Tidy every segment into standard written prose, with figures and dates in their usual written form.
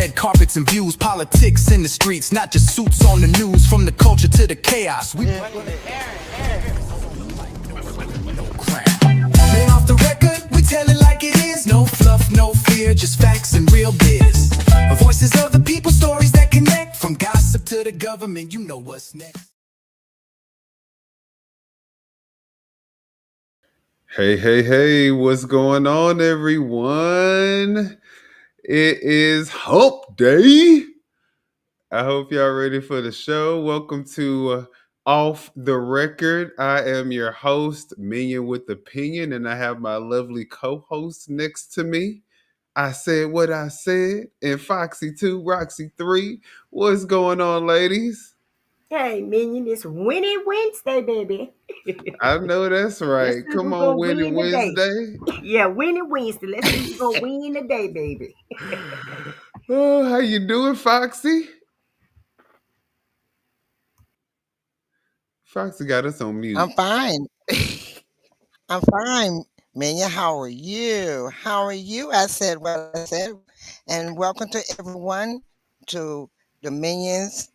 red carpets and views, politics in the streets, not just suits on the news. From the culture to the chaos, we bring it. No crap. Lay off the record, we tell it like it is. No fluff, no fear, just facts and real biz. Voices of the people, stories that connect. From gossip to the government, you know what's next. Hey, hey, hey, what's going on, everyone? It is Hump Day. I hope y'all ready for the show. Welcome to Off the Record. I am your host, Minion with Opinion, and I have my lovely co host next to me. I said what I said, and Foxy 2, Roxy 3. What's going on, ladies? Hey, Minion, it's Winnie Wednesday, baby. I know that's Let's right. see Come who's on, gonna Winning win the day. Wednesday. Yeah, Winnie Wednesday. Let's see who's gonna win the day, baby. Oh, how you doing, Foxy? Foxy got us on mute. I'm fine. I'm fine. Mania, how are you? How are you? I said what I said. And welcome to everyone to the Minions,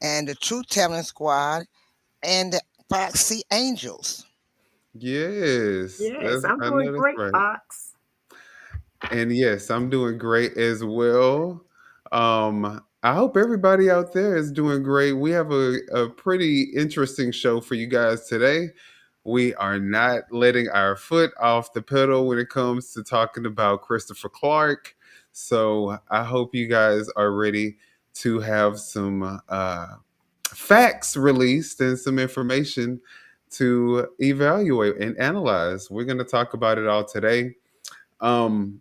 and the True Talent Squad, and the Foxy Angels. Yes, Yes, that's I'm I doing know that's great, right. Fox. And yes, I'm doing great as well. I hope everybody out there is doing great. We have a pretty interesting show for you guys today. We are not letting our foot off the pedal when it comes to talking about Christopher Clark. So I hope you guys are ready to have some facts released and some information to evaluate and analyze. We're going to talk about it all today. Um,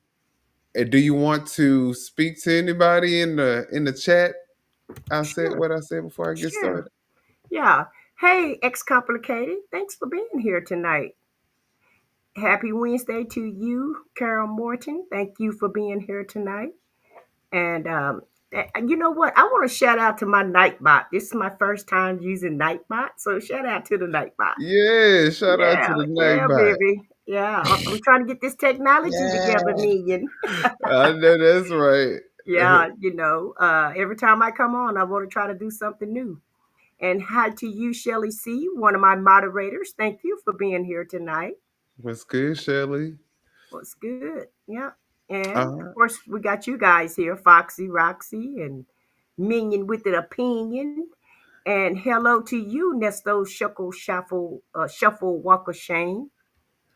do you want to speak to anybody in the chat? I said Sure, what I said before I get sure. started. Yeah. Hey, Excomplicated. Thanks for being here tonight. Happy Wednesday to you, Carol Morton. Thank you for being here tonight. And you know what? I want to shout out to my Nightbot. This is my first time using Nightbot, so shout out to the Nightbot. Yeah, shout out to Yeah, the yeah, Nightbot. baby. Yeah, I'm trying to get this technology together, Yeah. Minion. I know that's right. Yeah, every time I come on, I want to try to do something new. And hi to you, Shelly C., one of my moderators. Thank you for being here tonight. What's good, Shelly? What's good? Yeah. And of Uh, course, we got you guys here, Foxy, Roxy, and Minion with an opinion. And hello to you, Nesto Shuffle Walker Shane.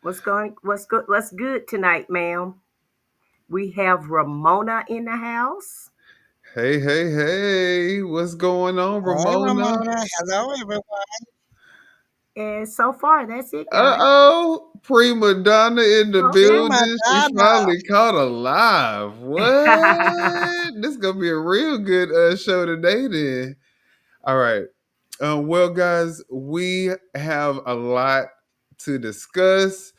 What's good tonight, ma'am? We have Ramona in the house. hey, hey, hey. What's going on, Hey, Ramona? Ramona. Hello, everyone. And so far, that's it, Uh guys. oh, prima donna in the Oh, yeah. Prima building. She donna. finally caught alive. What? This gonna be a real good show today, then. All right. Well, guys, we have a lot to discuss.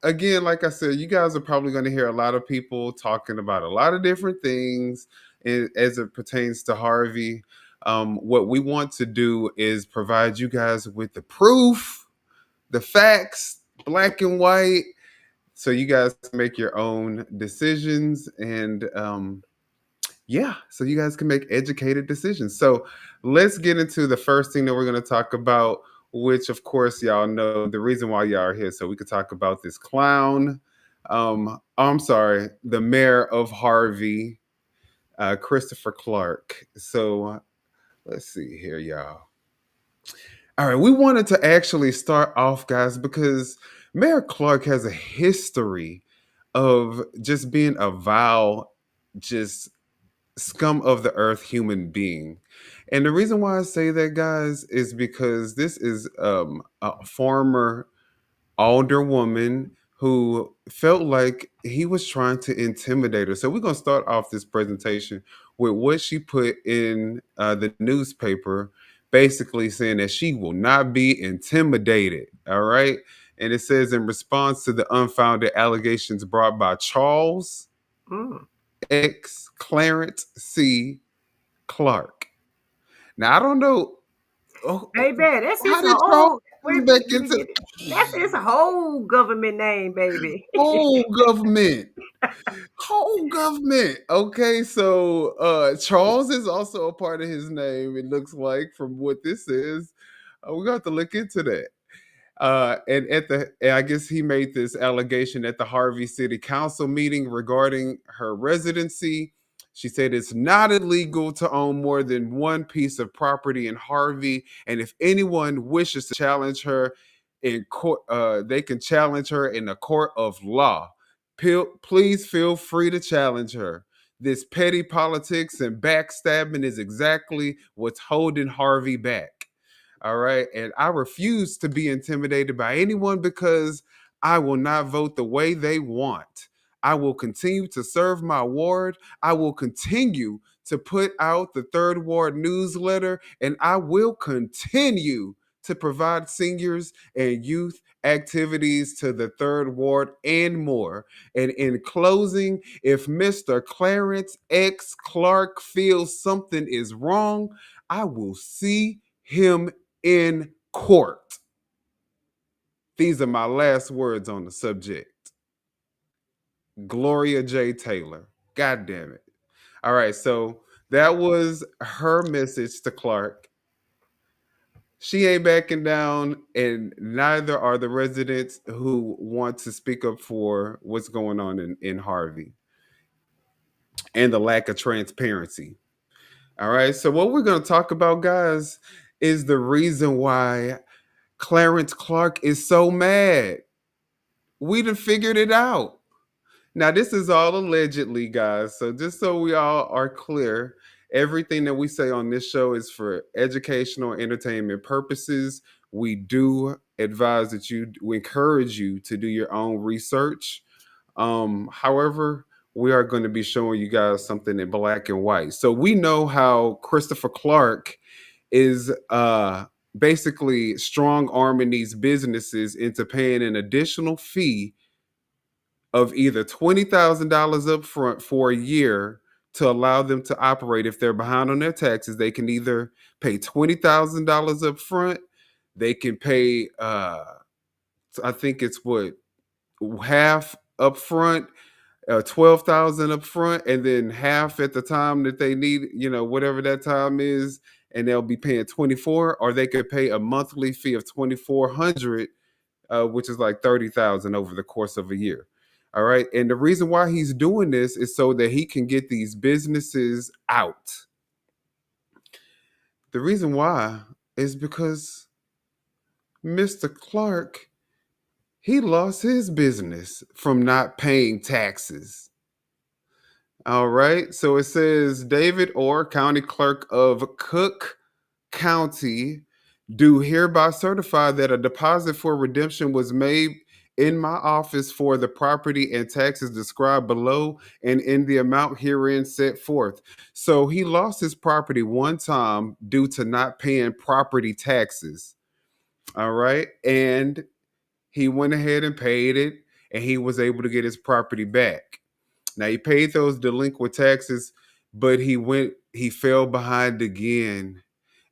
Again, like I said, you guys are probably going to hear a lot of people talking about a lot of different things as it pertains to Harvey. What we want to do is provide you guys with the proof, the facts, black and white, so you guys can make your own decisions and yeah, so you guys can make educated decisions. So let's get into the first thing that we're going to talk about, which of course y'all know the reason why y'all are here. So we could talk about this clown. I'm sorry, the mayor of Harvey, Christopher Clark. So let's see here, y'all. All right, we wanted to actually start off, guys, because Mayor Clark has a history of just being a vile, just scum of the earth human being. And the reason why I say that, guys, is because this is a former older woman who felt like he was trying to intimidate her. So we're going to start off this presentation with what she put in the newspaper, basically saying that she will not be intimidated. All right. And it says in response to the unfounded allegations brought by Charles Mm. X Clarence C. Clark. Now I don't know. Oh, Baby, that's his how did Charles whole. Wait, back let me into get it. That's his whole government name, baby. whole government? Whole government. Okay, so Charles is also a part of his name. It looks like from what this is. We're gonna have to look into that. And I guess he made this allegation at the Harvey City Council meeting regarding her residency. She said it's not illegal to own more than one piece of property in Harvey, and if anyone wishes to challenge her in court, they can challenge her in a court of law. Please feel free to challenge her. This petty politics and backstabbing is exactly what's holding Harvey back. All right. And I refuse to be intimidated by anyone because I will not vote the way they want. I will continue to serve my ward. I will continue to put out the Third Ward newsletter, and I will continue to provide seniors and youth activities to the Third Ward and more. And in closing, if Mr. Clarence X. Clark feels something is wrong, I will see him in court. These are my last words on the subject. Gloria J. Taylor. God damn it. All right, so that was her message to Clark. She ain't backing down, and neither are the residents who want to speak up for what's going on in Harvey and the lack of transparency. All right, so what we're going to talk about, guys, is the reason why Clarence Clark is so mad. We done figured it out. Now, this is all allegedly, guys. So just so we all are clear, everything that we say on this show is for educational entertainment purposes. We do advise that we encourage you to do your own research. However, we are going to be showing you guys something in black and white. So we know how Christopher Clark is basically strong arming these businesses into paying an additional fee of either $20,000 up front for a year to allow them to operate. If they're behind on their taxes, they can either pay $20,000 up front, they can pay I think it's what, half up front, 12,000 up front, and then half at the time that they need, whatever that time is, and they'll be paying 24, or they could pay a monthly fee of 2,400, which is like 30,000 over the course of a year. All right. And the reason why he's doing this is so that he can get these businesses out. The reason why is because Mr. Clark, he lost his business from not paying taxes. All right. So it says David Orr, County Clerk of Cook County, do hereby certify that a deposit for redemption was made in my office for the property and taxes described below and in the amount herein set forth. So he lost his property one time due to not paying property taxes. All right. And he went ahead and paid it, and he was able to get his property back. Now he paid those delinquent taxes, but he fell behind again.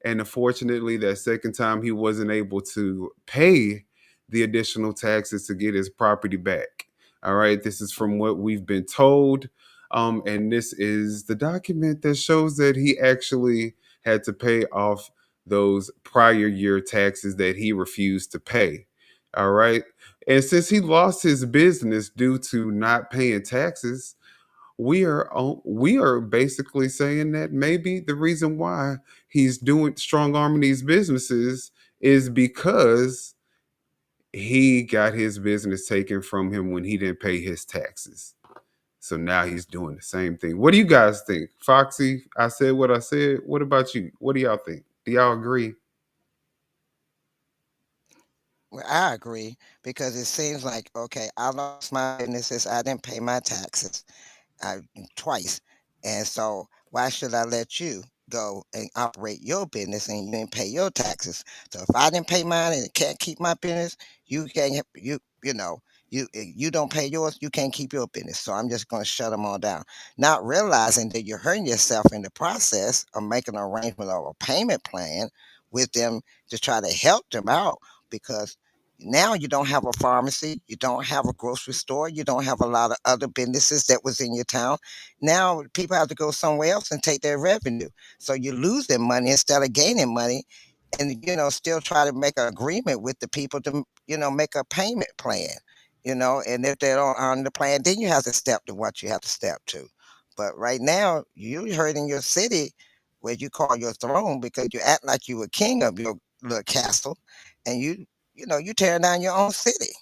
And unfortunately, that second time he wasn't able to pay the additional taxes to get his property back. All right, this is from what we've been told. And this is the document that shows that he actually had to pay off those prior year taxes that he refused to pay. All right. And since he lost his business due to not paying taxes, we are basically saying that maybe the reason why he's doing strong arming these businesses is because he got his business taken from him when he didn't pay his taxes. So now he's doing the same thing. What do you guys think? Foxy, I said what I said. What about you? What do y'all think? Do y'all agree? Well, I agree because it seems like, okay, I lost my businesses. I didn't pay my taxes uh, twice. And so why should I let you go and operate your business and you didn't pay your taxes? So if I didn't pay mine and can't keep my business, you can't, you know, you don't pay yours, you can't keep your business. So I'm just going to shut them all down. Not realizing that you're hurting yourself in the process of making an arrangement of a payment plan with them to try to help them out because now you don't have a pharmacy, you don't have a grocery store, you don't have a lot of other businesses that was in your town. Now people have to go somewhere else and take their revenue. So you lose their money instead of gaining money and still try to make an agreement with the people to make a payment plan. And if they don't honor the plan, then you have to step to what you have to step to. But right now, you heard in your city where you call your throne because you act like you were king of your little castle, and you tearing down your own city.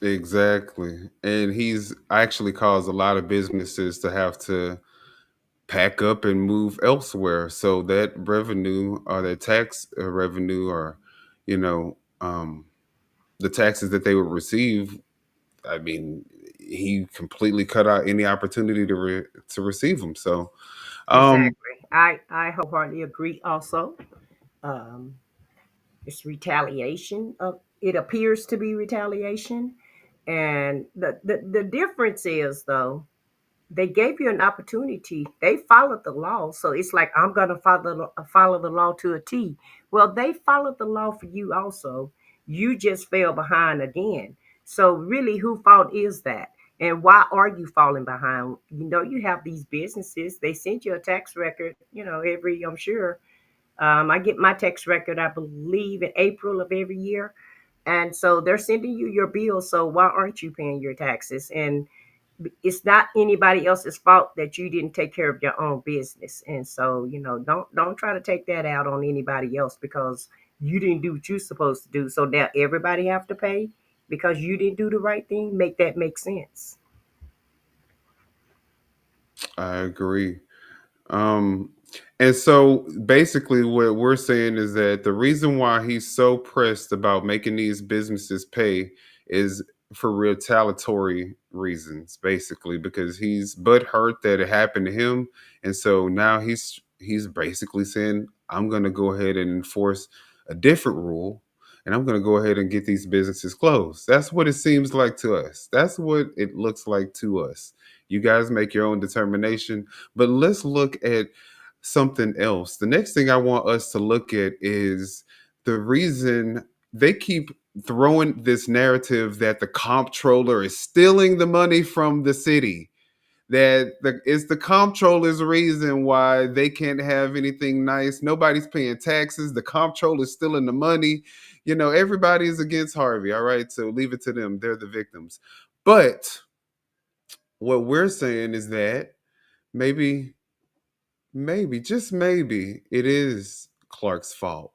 Exactly. And he's actually caused a lot of businesses to have to pack up and move elsewhere. So that revenue or that tax revenue or, you know, the taxes that they would receive, I mean, he completely cut out any opportunity to receive them. So, um, Exactly. I wholeheartedly agree also. Um, it's retaliation. It appears to be retaliation. And the difference is, though, they gave you an opportunity. They followed the law, so it's like I'm gonna follow the law to a T. Well, they followed the law for you also. You just fell behind again. So really, who fault is that? And why are you falling behind? You have these businesses. They send you a tax record. Every I'm sure. I get my tax record, I believe, in April of every year. And so they're sending you your bills. So why aren't you paying your taxes? And it's not anybody else's fault that you didn't take care of your own business. And so, don't try to take that out on anybody else because you didn't do what you're supposed to do. So now everybody have to pay because you didn't do the right thing. Make that make sense. I agree. Um, and so basically, what we're saying is that the reason why he's so pressed about making these businesses pay is for retaliatory reasons, basically, because he's butthurt that it happened to him, and so now he's basically saying, "I'm going to go ahead and enforce a different rule." And I'm going to go ahead and get these businesses closed. That's what it seems like to us. That's what it looks like to us. You guys make your own determination. But let's look at something else. The next thing I want us to look at is the reason they keep throwing this narrative that the comptroller is stealing the money from the city. It's the comptroller's reason why they can't have anything nice. Nobody's paying taxes. The comptroller's stealing the money. Everybody is against Harvey. All right. So leave it to them. They're the victims. But what we're saying is that maybe just maybe, it is Clark's fault.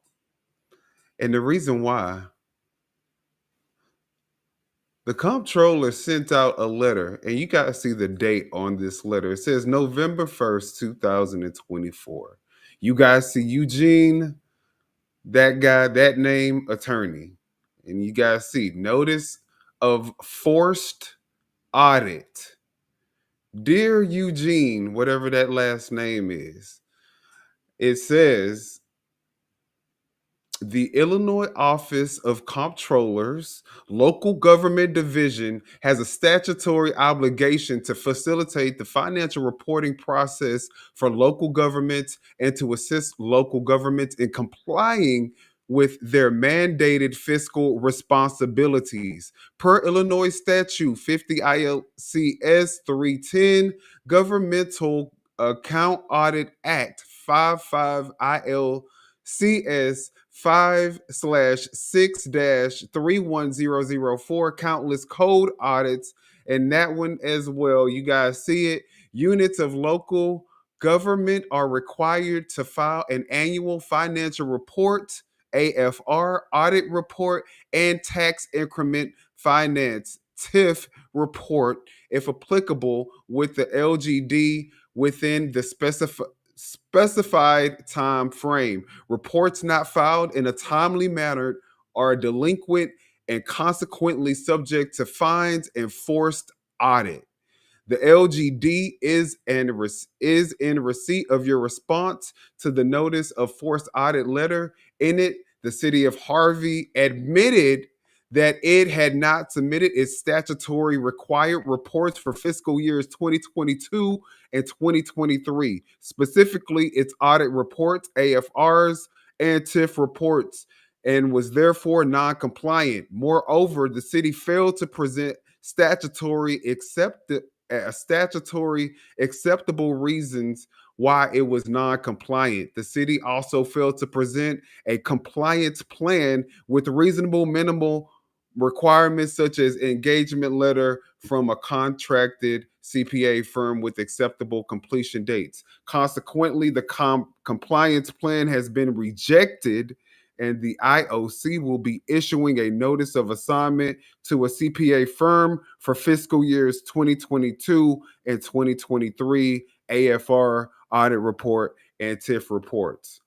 And the reason why, the comptroller sent out a letter, and you got to see the date on this letter. It says November 1st, 2024. You guys see Eugene, that guy, that name, attorney. And you guys see notice of forced audit. Dear Eugene, whatever that last name is, it says the Illinois Office of Comptrollers Local Government Division has a statutory obligation to facilitate the financial reporting process for local governments and to assist local governments in complying with their mandated fiscal responsibilities. Per Illinois Statute 50 ILCS 310, Governmental Account Audit Act 55 ILCS 5/6-31004, countless code audits, and that one as well. You guys see it. Units of local government are required to file an annual financial report, AFR, audit report, and tax increment finance, TIF report, if applicable, with the LGD within the specified time frame. Reports not filed in a timely manner are delinquent and consequently subject to fines and forced audit. The LGD is in receipt of your response to the notice of forced audit letter. In it, the city of Harvey admitted that it had not submitted its statutory required reports for fiscal years 2022 and 2023, specifically its audit reports, AFRs, and TIF reports and was therefore non compliant. Moreover, the city failed to present statutory acceptable reasons why it was non compliant. The city also failed to present a compliance plan with reasonable minimal requirements such as engagement letter from a contracted CPA firm with acceptable completion dates. Consequently, the compliance plan has been rejected, and the IOC will be issuing a notice of assignment to a CPA firm for fiscal years 2022 and 2023 AFR audit report and TIF reports.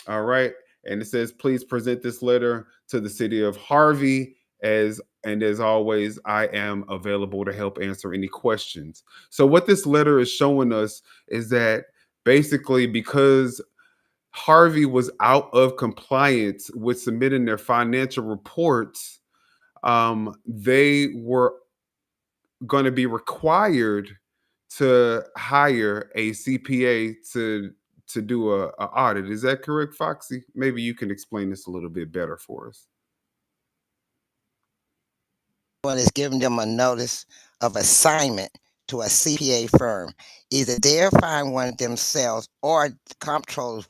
All right. And it says, please present this letter to the city of Harvey. As always, I am available to help answer any questions. So what this letter is showing us is that basically because Harvey was out of compliance with submitting their financial reports, they were going to be required to hire a CPA to do a audit. Is that correct, Foxy? Maybe you can explain this a little bit better for us. One is giving them a notice of assignment to a CPA firm. Either they'll find one themselves or the comptroller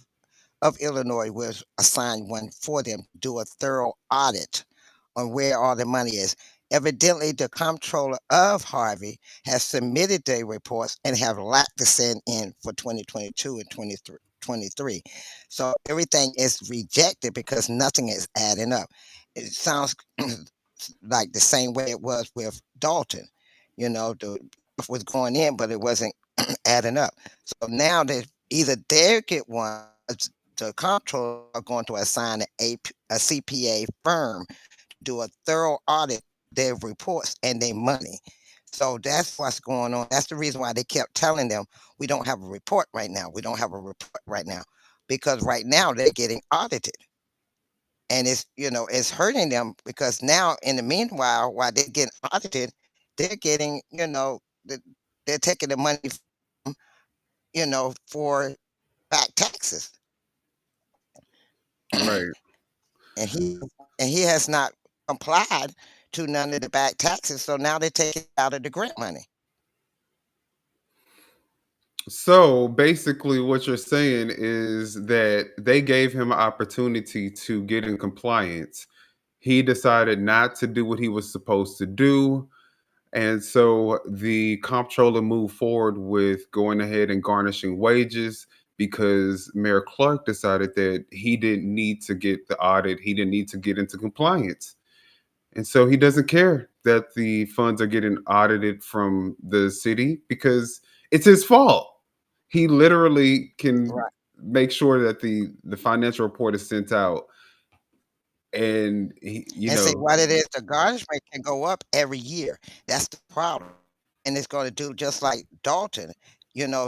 of Illinois will assign one for them to do a thorough audit on where all the money is. Evidently, the comptroller of Harvey has submitted their reports and have lacked to send in for 2022 and 23. So everything is rejected because nothing is adding up. It sounds like the same way it was with Dalton. The stuff was going in, but it wasn't adding up. So now they either they get one, the comptroller are going to assign a CPA firm to do a thorough audit of their reports and their money. So that's what's going on. That's the reason why they kept telling them, we don't have a report right now. We don't have a report right now. Because right now they're getting audited. And it's hurting them because now in the meanwhile, while they're getting audited, they're getting, they're taking the money, for back taxes. Right. and he and he has not complied to none of the back taxes. So now they take it out of the grant money. So basically, what you're saying is that they gave him an opportunity to get in compliance. He decided not to do what he was supposed to do. And so the comptroller moved forward with going ahead and garnishing wages because Mayor Clark decided that he didn't need to get the audit, he didn't need to get into compliance. And so he doesn't care that the funds are getting audited from the city because it's his fault. He literally can Right. make sure that the financial report is sent out, and he, And see what it is, the garnishment can go up every year. That's the problem. And it's going to do just like Dalton.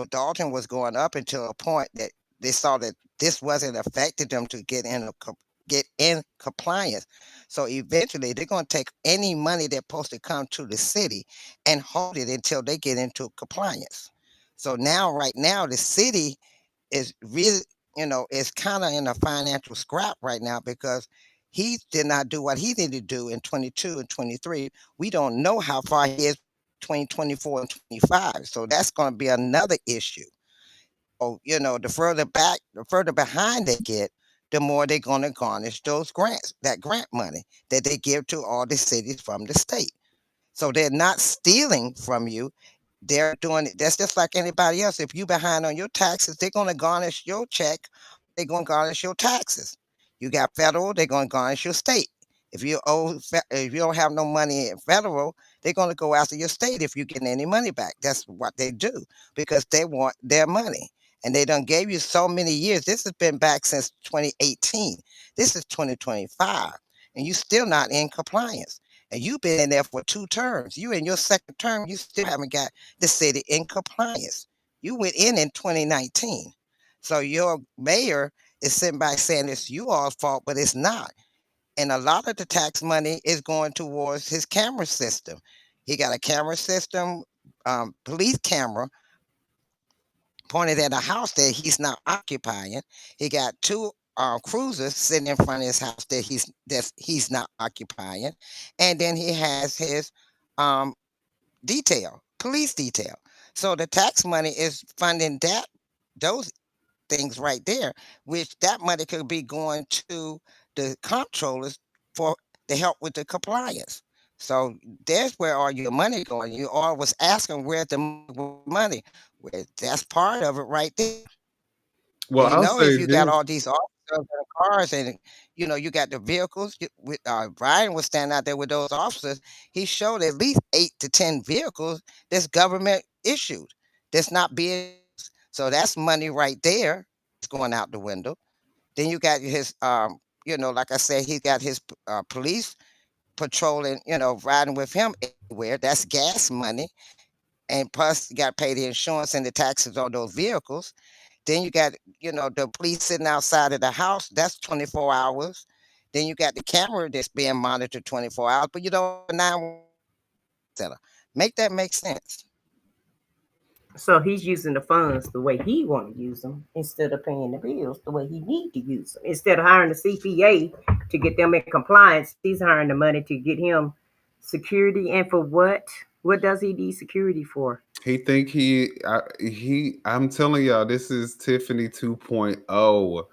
Dalton was going up until a point that they saw that this wasn't affecting them to get in compliance. So eventually they're going to take any money that's supposed to come to the city and hold it until they get into compliance. So now, right now, the city is really, is kind of in a financial scrap right now because he did not do what he needed to do in 22 and 23. We don't know how far he is between 24 and 25. So that's going to be another issue. Oh, the further behind they get, the more they're going to garnish those grants, that grant money that they give to all the cities from the state. So they're not stealing from you. They're doing it. That's just like anybody else. If you behind on your taxes, they're going to garnish your check. They're going to garnish your taxes. You got federal, they're going to garnish your state. If you don't have no money in federal, they're going to go after your state if you're getting any money back. That's what they do because they want their money. And they done gave you so many years. This has been back since 2018. This is 2025. And you still not in compliance. And you've been in there for 2 terms. You in your second term, you still haven't got the city in compliance. You went in 2019. So your mayor is sitting back saying it's you all's fault, but it's not. And a lot of the tax money is going towards his camera system. He got a camera system, police camera pointed at a house that he's now occupying. He got two cruisers sitting in front of his house that he's not occupying, and then he has his um, detail, police detail. So the tax money is funding those things right there, which that money could be going to the comptrollers for the help with the compliance. So there's where all your money going. You always asking where's the money? Where that's part of it right there. Well, And I'll if say you got this. all these officers in the cars and you got the vehicles, Brian was standing out there with those officers. He showed at least 8 to 10 vehicles that's government issued, that's not being used. So that's money right there. It's going out the window. Then you got his, like I said, he got his police patrolling, riding with him everywhere. That's gas money, and plus you got to pay the insurance and the taxes on those vehicles. Then you got, the police sitting outside of the house. That's 24 hours. Then you got the camera that's being monitored 24 hours, but you don't have a 911 center. Make that make sense. So he's using the funds the way he want to use them instead of paying the bills the way he need to use them. Instead of hiring a CPA to get them in compliance, he's hiring the money to get him security. And for what? What does he need security for? He think I'm telling y'all, this is Tiffany 2.0.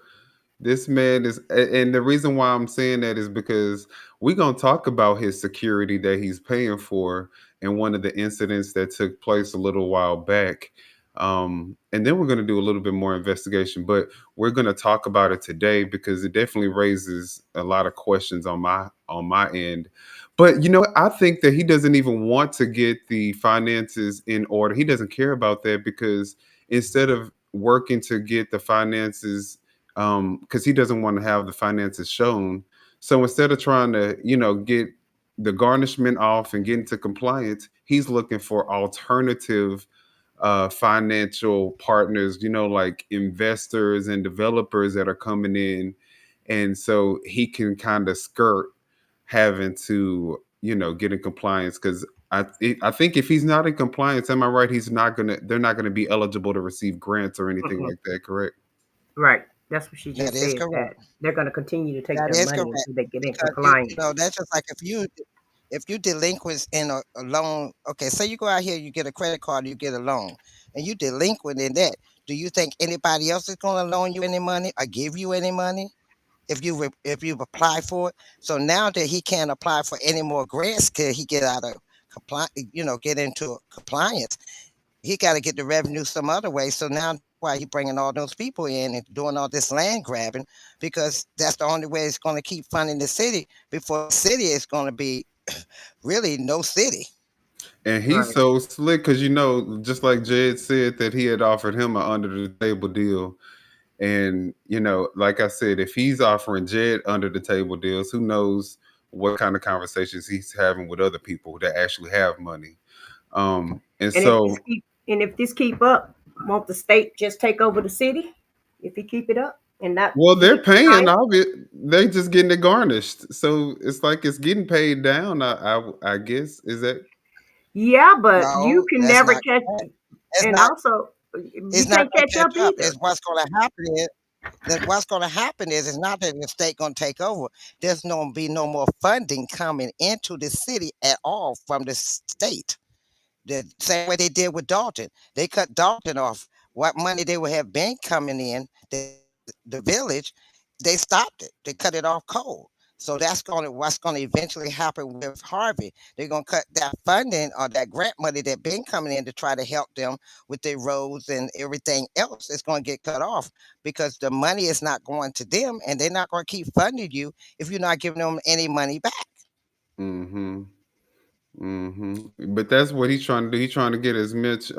This man is, and the reason why I'm saying that is because we're gonna talk about his security that he's paying for in one of the incidents that took place a little while back. And then we're gonna do a little bit more investigation, but we're gonna talk about it today because it definitely raises a lot of questions on my end. But you know what? I think that he doesn't even want to get the finances in order. He doesn't care about that because instead of working to get the finances, because he doesn't want to have the finances shown. So instead of trying to, get the garnishment off and get into compliance, he's looking for alternative financial partners, like investors and developers that are coming in. And so he can kind of skirt having to, get in compliance because I think if he's not in compliance, am I right? They're not gonna be eligible to receive grants or anything Mm-mm. like that, correct? Right. That's what she That just is said, correct. that they're going to continue to take That their is money correct until they get in because compliance. that's just like if you delinquent in a loan. Okay, say you go out here, you get a credit card, you get a loan, and you delinquent in that. Do you think anybody else is going to loan you any money or give you any money if you've applied for it? So now that he can't apply for any more grants, till he get out of compli get into compliance, he got to get the revenue some other way. So now that's why he bringing all those people in and doing all this land grabbing, because that's the only way it's going to keep funding the city before the city is going to be really no city. And he's Right. so slick because just like Jed said that he had offered him an under the table deal. And like I said, if he's offering Jed under the table deals, who knows what kind of conversations he's having with other people that actually have money. And And if this so, keep and if this keep up, won't the state just take over the city if he keep it up and not well, they're get paying. compliant? They just getting it garnished, so it's like it's getting paid down. I guess is that. Yeah, but you No, can that's never not catch. correct. It's And not. also, It's you not can't going catch to up catch up. either. It's what's going to happen is that what's going to happen is it's not that the state going to take over. There's no be no more funding coming into the city at all from the state. The same way they did with Dalton. They cut Dalton off. What money they would have been coming in the village, they stopped it. They cut it off cold. So that's going to what's going to eventually happen with Harvey. They're going to cut that funding or that grant money that been coming in to try to help them with their roads and everything else. It's going to get cut off because the money is not going to them, and they're not going to keep funding you if you're not giving them any money back. Mm-hmm. But that's what he's trying to do. He's trying to get as much.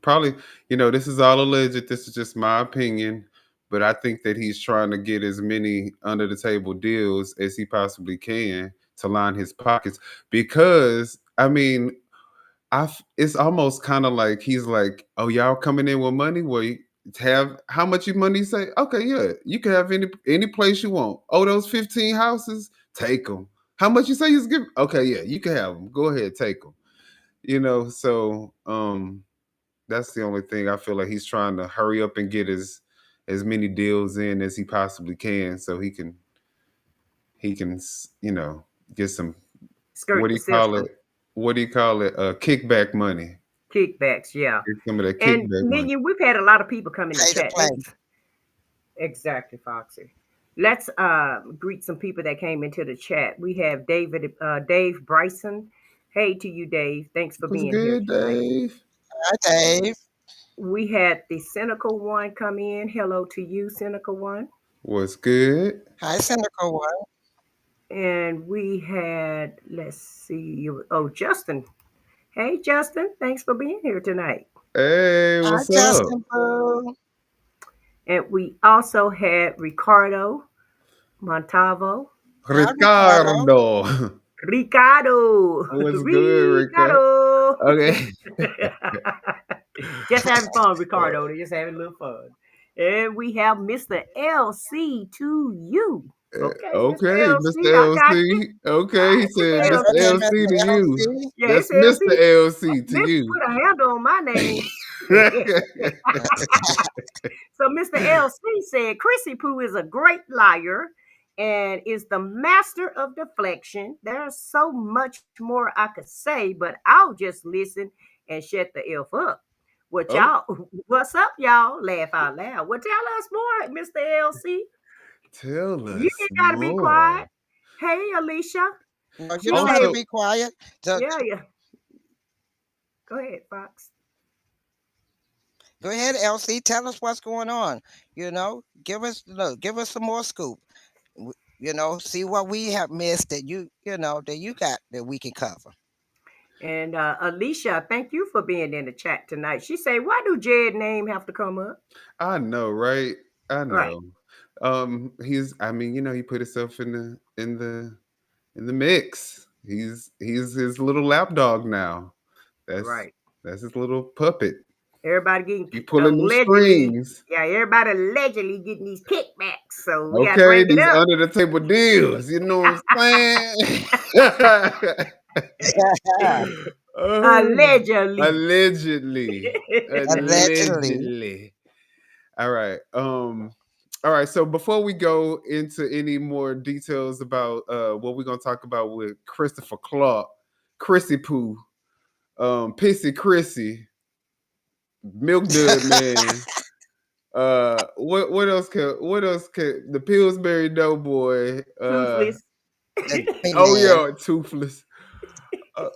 Probably, this is all alleged. This is just my opinion, but I think that he's trying to get as many under the table deals as he possibly can to line his pockets. Because I mean, it's almost kind of like he's like, oh, y'all coming in with money? Well, you have how much you money? Say, okay, yeah, you can have any place you want. Oh, those 15 houses, take them. How much you say you give? Okay, yeah, you can have them. Go ahead, take them. So that's the only thing I feel like he's trying to hurry up and get as many deals in as he possibly can, so he can get some, what Skirt do the you call system. it? What do you call it? Kickback money. Kickbacks, yeah. Get some of that And kickback money. Minion, we've had a lot of people come in the Pay to chat. play. Let's exactly, Foxy. Let's greet some people that came into the chat. We have Dave Bryson. Hey to you, Dave. Thanks for What's being here good, tonight. Dave? Hi, Dave. We had the cynical one come in. Hello to you, cynical one. What's good? Hi, Cynical One. And we had, let's see, Justin. Hey, Justin. Thanks for being here tonight. Hey, Hi, what's up? Justin Boo. And we also had Ricardo Montavo. Hi, Ricardo. Ricardo. Ricardo. What's good, Ricardo? Ricardo. Okay. Just having fun, Ricardo. They're just having a little fun. And we have Mr. LC to you. Okay, Mr. Okay, LC, Mr. I got you. LC. All Okay, he right, said Mr. Mr. Okay, LC. LC to Mr. you. LC. Yeah, That's it's Mr. LC. LC to Miss you. put a handle on my name. So Mr. LC said Chrissy Poo is a great liar and is the master of deflection. There's so much more I could say, but I'll just listen and shut the F up. What Oh, y'all, what's up, y'all? Laugh out loud. Well, tell us more, Mr. LC. tell You us ain't gotta be quiet. more. Hey, Alicia. No, you She don't have to say, Also, be quiet. So, yeah, yeah. Go ahead, Fox. go ahead, LC. Tell us what's going on. Give us some more scoop. See what we have missed that that you got that we can cover. And Alicia, thank you for being in the chat tonight. She say, why do Jed name have to come up? I know, right? I Right, know. I mean, he put himself in the mix. He's his little lapdog now. That's right. that's his little puppet. Everybody getting You pulling them allegedly, strings. yeah, everybody allegedly getting these kickbacks. So we got to Okay, bring it these up. under the table deals. You know what I'm saying? Oh, Allegedly. allegedly. Allegedly. Allegedly. All right. All right. So before we go into any more details about what we're gonna talk about with Christopher Clark, Chrissy Poo, Pissy Chrissy, Milk Dud Man. What else can the Pillsbury Doughboy? Toothless. The Green Oh Man. yeah, Toothless. Uh,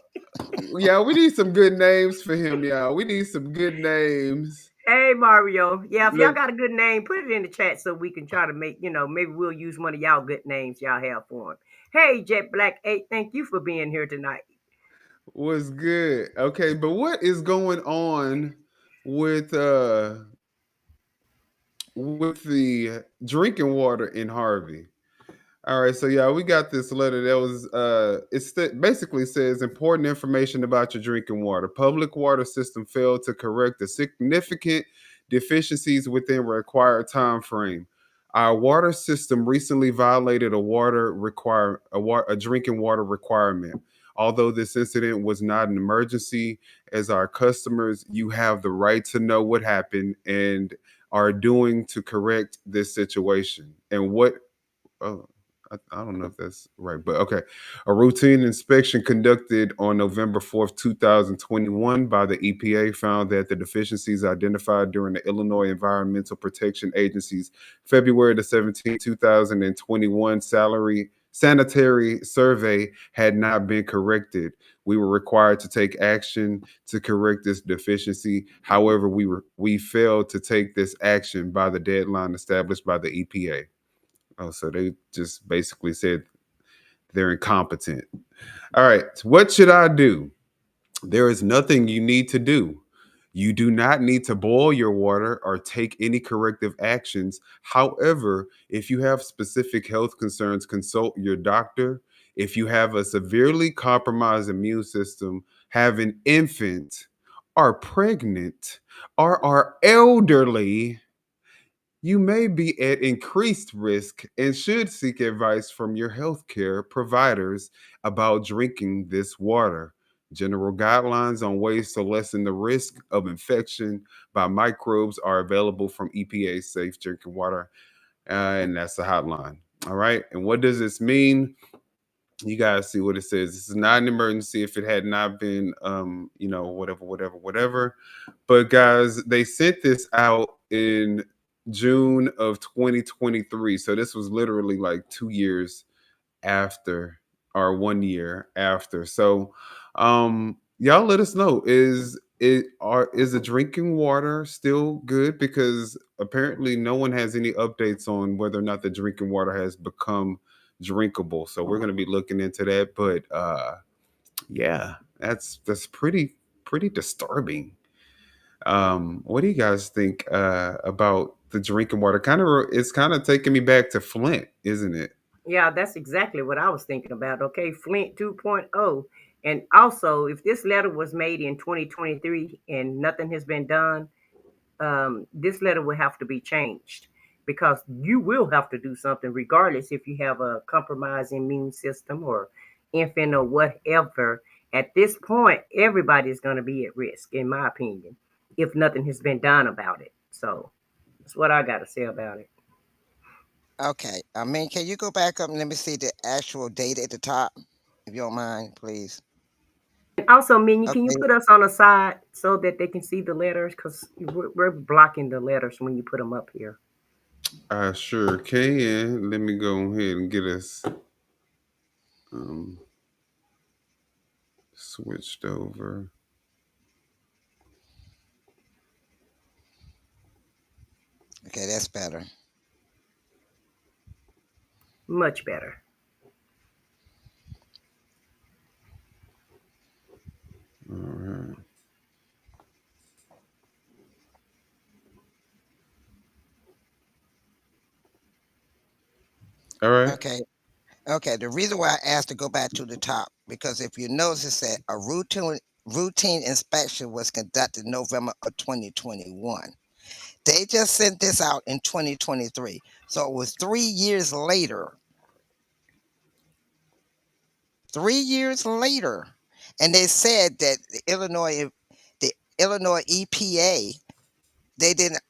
yeah, we need some good names for him, y'all. We need some good names. Hey, Mario. Yeah, if y'all Look, got a good name, put it in the chat so we can try to make, maybe we'll use one of y'all good names y'all have for him. Hey, Jet Black 8, thank you for being here tonight. what's good? Okay, but what is going on with uh with the drinking water in Harvey? All right, so yeah, we got this letter that was basically says important information about your drinking water. Public water system failed to correct the significant deficiencies within required time frame. Our water system recently violated a drinking water requirement. Although this incident was not an emergency, as our customers, you have the right to know what happened and are doing to correct this situation. And what oh, I don't know if that's right, but okay. A routine inspection conducted on November 4th, 2021 by the EPA found that the deficiencies identified during the Illinois Environmental Protection Agency's February the 17th, 2021 sanitary survey had not been corrected. We were required to take action to correct this deficiency. However, we failed to take this action by the deadline established by the EPA. Oh, so they just basically said they're incompetent. All right. What should I do? There is nothing you need to do. You do not need to boil your water or take any corrective actions. However, if you have specific health concerns, consult your doctor. If you have a severely compromised immune system, have an infant, are pregnant, or are elderly, you may be at increased risk and should seek advice from your healthcare providers about drinking this water. General guidelines on ways to lessen the risk of infection by microbes are available from EPA Safe Drinking Water, and that's the hotline. All right. And what does this mean? You guys see what it says. This is not an emergency if it had not been, whatever. But guys, they sent this out in June of 2023. So this was literally like 2 years after, or 1 year after. So y'all let us know, is the drinking water still good? Because apparently no one has any updates on whether or not the drinking water has become drinkable. So we're going to be looking into that. But yeah, that's pretty disturbing. What do you guys think about the drinking water? It's kind of taking me back to Flint, isn't it? Yeah, that's exactly what I was thinking about. Okay, Flint 2.0. And also, if this letter was made in 2023 and nothing has been done, this letter will have to be changed because you will have to do something regardless if you have a compromised immune system or infant or whatever. At this point, everybody's going to be at risk, in my opinion, if nothing has been done about it. So that's what I got to say about it. Okay. I mean, can you go back up and let me see the actual date at the top, if you don't mind, please? And also, Minion, can you Okay. put us on the side so that they can see the letters? Because we're blocking the letters when you put them up here. I sure can. Let me go ahead and get us um, switched over. Okay, that's better. Much better. All right. All right. Okay. Okay. The reason why I asked to go back to the top, because if you notice, it said a routine inspection was conducted November of 2021. They just sent this out in 2023. So it was 3 years later. 3 years later. And they said that the Illinois EPA, they didn't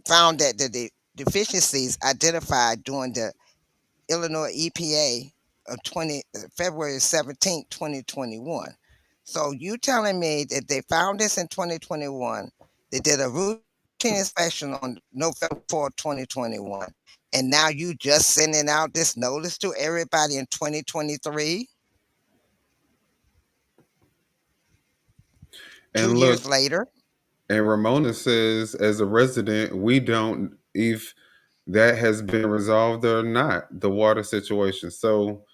found that the deficiencies identified during the Illinois EPA of 20 February 17th, 2021. So you telling me that they found this in 2021, they did a routine inspection on November 4th, 2021, and now you just sending out this notice to everybody in 2023, two And years look, later? and Ramona says, as a resident, we don't if that has been resolved or not, the water situation. So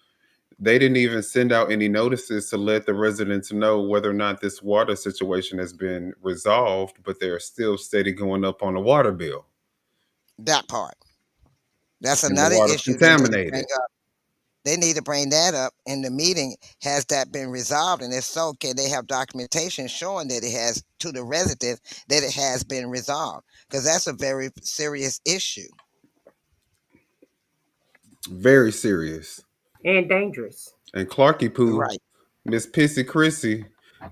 they didn't even send out any notices to let the residents know whether or not this water situation has been resolved, but they're still steady going up on the water bill, That part. That's and the another water's issue they need to bring contaminated. up. They need to bring that up in the meeting. Has that been resolved? And if so, can they have documentation showing that it has to the residents that it has been resolved? Because that's a very serious issue. Very serious. And dangerous. And Clarky Poo, Right. Miss Pissy Chrissy,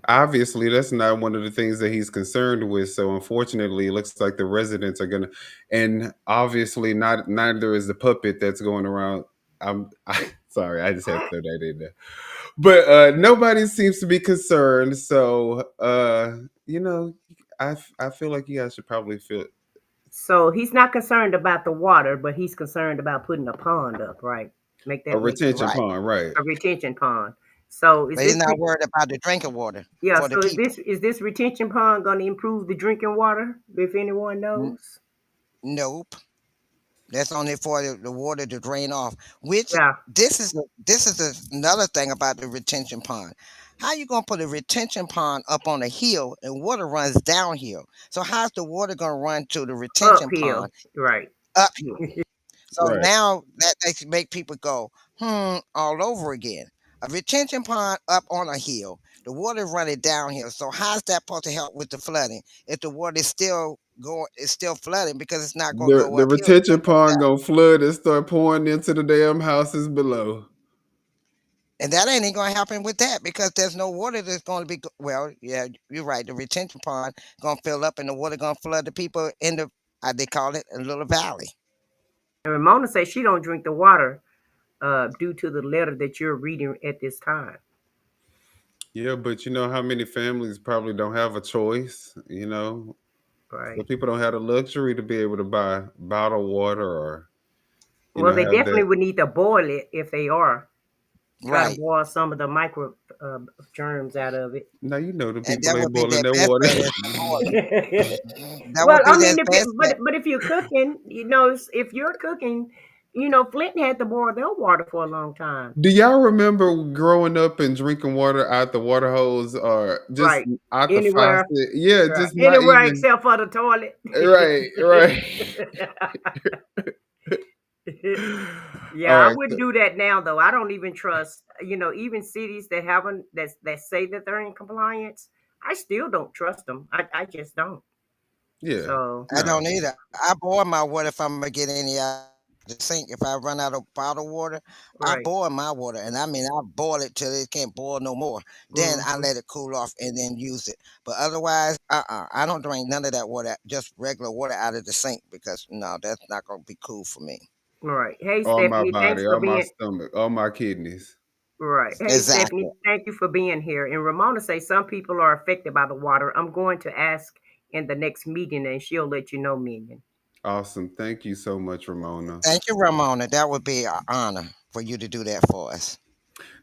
obviously that's not one of the things that he's concerned with. So unfortunately, it looks like the residents are gonna, and obviously not neither is the puppet that's going around. Sorry, I just had to throw that in there. But nobody seems to be concerned. So I feel like you guys should probably feel So he's not concerned about the water, but he's concerned about putting a pond up, right? Make a that make retention sense. Right. pond, right? A retention pond. So is But he's this not worried about the drinking water yeah, for the so people. is this retention pond going to improve the drinking water if anyone N- knows? nope. That's only for the water to drain off. Which Yeah. another thing about the retention pond. How you gonna put a retention pond up on a hill and water runs downhill? So how's the water gonna run to the retention Uphill. pond Right. uphill? So Right. now that makes make people go all over again. A retention pond up on a hill, the water running downhill. So how's that supposed to help with the flooding if the water is still going, it's still flooding because it's not gonna go The uphill, it's retention gonna go pond down. gonna flood and start pouring into the damn houses below. And that ain't even going to happen with that because there's no water that's going to be, well, yeah, you're right. The retention pond going to fill up and the water going to flood the people in the, they call it a little valley. And Ramona says she don't drink the water due to the letter that you're reading at this time. Yeah, but you know how many families probably don't have a choice, you know? Right. Some people don't have the luxury to be able to buy bottled water or, Well, they have definitely that. would need to boil it if they are. Try to Right. boil some of the micro germs out of it. Now you know the And people that ain't would be boiling their their best water. bet is to boil it. That Well, would be I their mean, best bet. but if you're cooking, if you're cooking, Flint had to boil their water for a long time. Do y'all remember growing up and drinking water out the water hose or just Right. out the Anywhere, faucet? Yeah, right. just not Anywhere even except for the toilet. right, right. Yeah, All I right. wouldn't do that now though. I don't even trust, even cities that haven't that say that they're in compliance. I still don't trust them. I just don't. Yeah. So I No. don't either. I boil my water if I'm gonna get any out of the sink. If I run out of bottled water, I boil right. my water, and I mean I boil it till it can't boil no more. Then I let Hmm. it cool off and then use it. But otherwise, I don't drink none of that water, just regular water out of the sink because no, that's not gonna be cool for me. Right. Hey On my Stephanie, thanks body, for on my being stomach, on my kidneys. right. Hey Stephanie, Exactly. thank you for being here. And Ramona say some people are affected by the water. I'm going to ask in the next meeting, and she'll let you know, Minion. Awesome. Thank you so much, Ramona. Thank you, Ramona. That would be an honor for you to do that for us.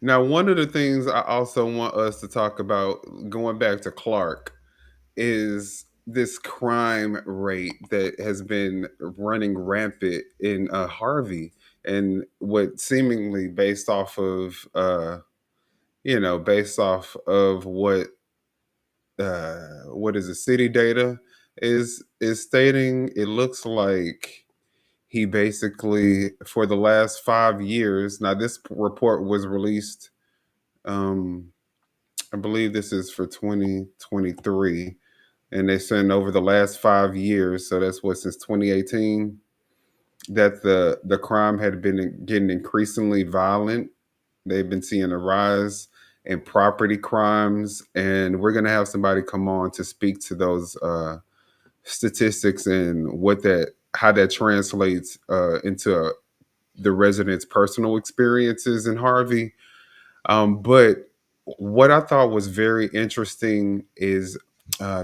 Now, one of the things I also want us to talk about, going back to Clark, is this crime rate that has been running rampant in Harvey, and what seemingly based off of what is the city data is stating. It looks like he basically, for the last 5 years. Now, this report was released. Um, I believe this is for 2023, and they said over the last 5 years, so that's what, since 2018, that the crime had been getting increasingly violent. They've been seeing a rise in property crimes, and we're gonna have somebody come on to speak to those statistics and how that translates into the residents' personal experiences in Harvey. But what I thought was very interesting is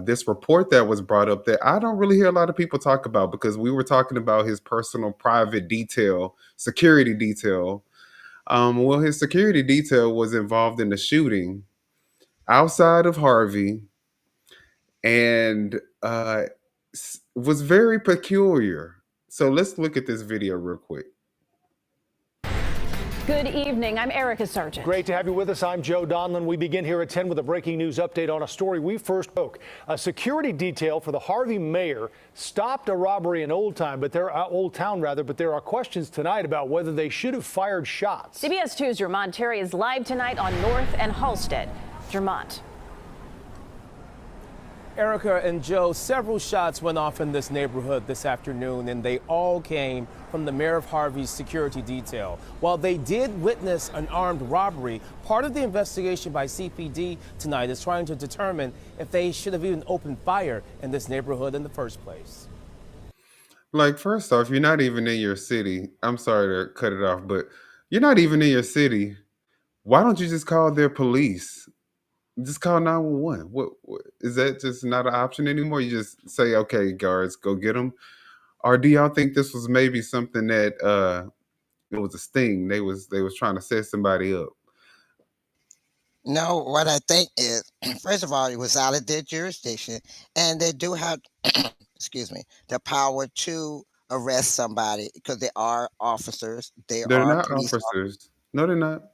this report that was brought up that I don't really hear a lot of people talk about, because we were talking about his personal private detail, security detail. Well, his security detail was involved in the shooting outside of Harvey, and was very peculiar. So let's look at this video real quick. Good evening. I'm Erica Sargent. Great to have you with us. I'm Joe Donlin. We begin here at 10 with a breaking news update on a story we first broke. A security detail for the Harvey mayor stopped a robbery in Old Town, but there are questions tonight about whether they should have fired shots. CBS 2's Jermont Terry is live tonight on North and Halstead. Jermont. Erica and Joe, several shots went off in this neighborhood this afternoon, and they all came from the mayor of Harvey's security detail. While they did witness an armed robbery, part of the investigation by CPD tonight is trying to determine if they should have even opened fire in this neighborhood in the first place. Like, first off, you're not even in your city. I'm sorry to cut it off, but you're not even in your city. Why don't you just call their police? Just call 911. What is that? Just not an option anymore? You just say, okay, guards, go get them. Or do y'all think this was maybe something that it was a sting? They was trying to set somebody up. No, what I think is, first of all, it was out of their jurisdiction, and they do have, excuse me, the power to arrest somebody because they are officers. They They're are not police. officers. No, they're not.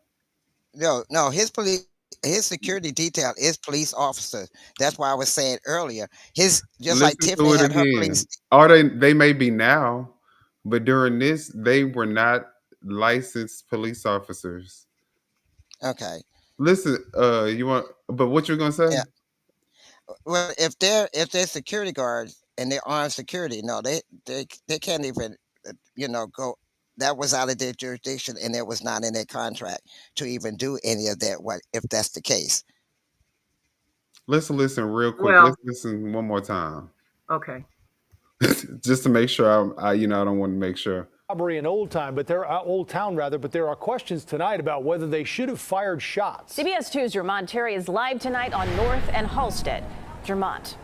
No, his security detail is police officers. That's why I was saying earlier, his just like Listen to Tiffany it had her police. again. Or they may be now, but during this, they were not licensed police officers. Okay, Listen, you want, but what you're gonna say? yeah. Well, if they're security guards and they're armed security, no, they can't even go. that was out of their jurisdiction, and it was not in their contract to even do any of that. What if that's the case? Let's listen real quick. Let's Well, listen one more time, okay. just to make sure. I don't want to make sure. Robbery in Old Town rather, but there are questions tonight about whether they should have fired shots. CBS 2's Jermont Terry is live tonight on North and Halstead. Jermont.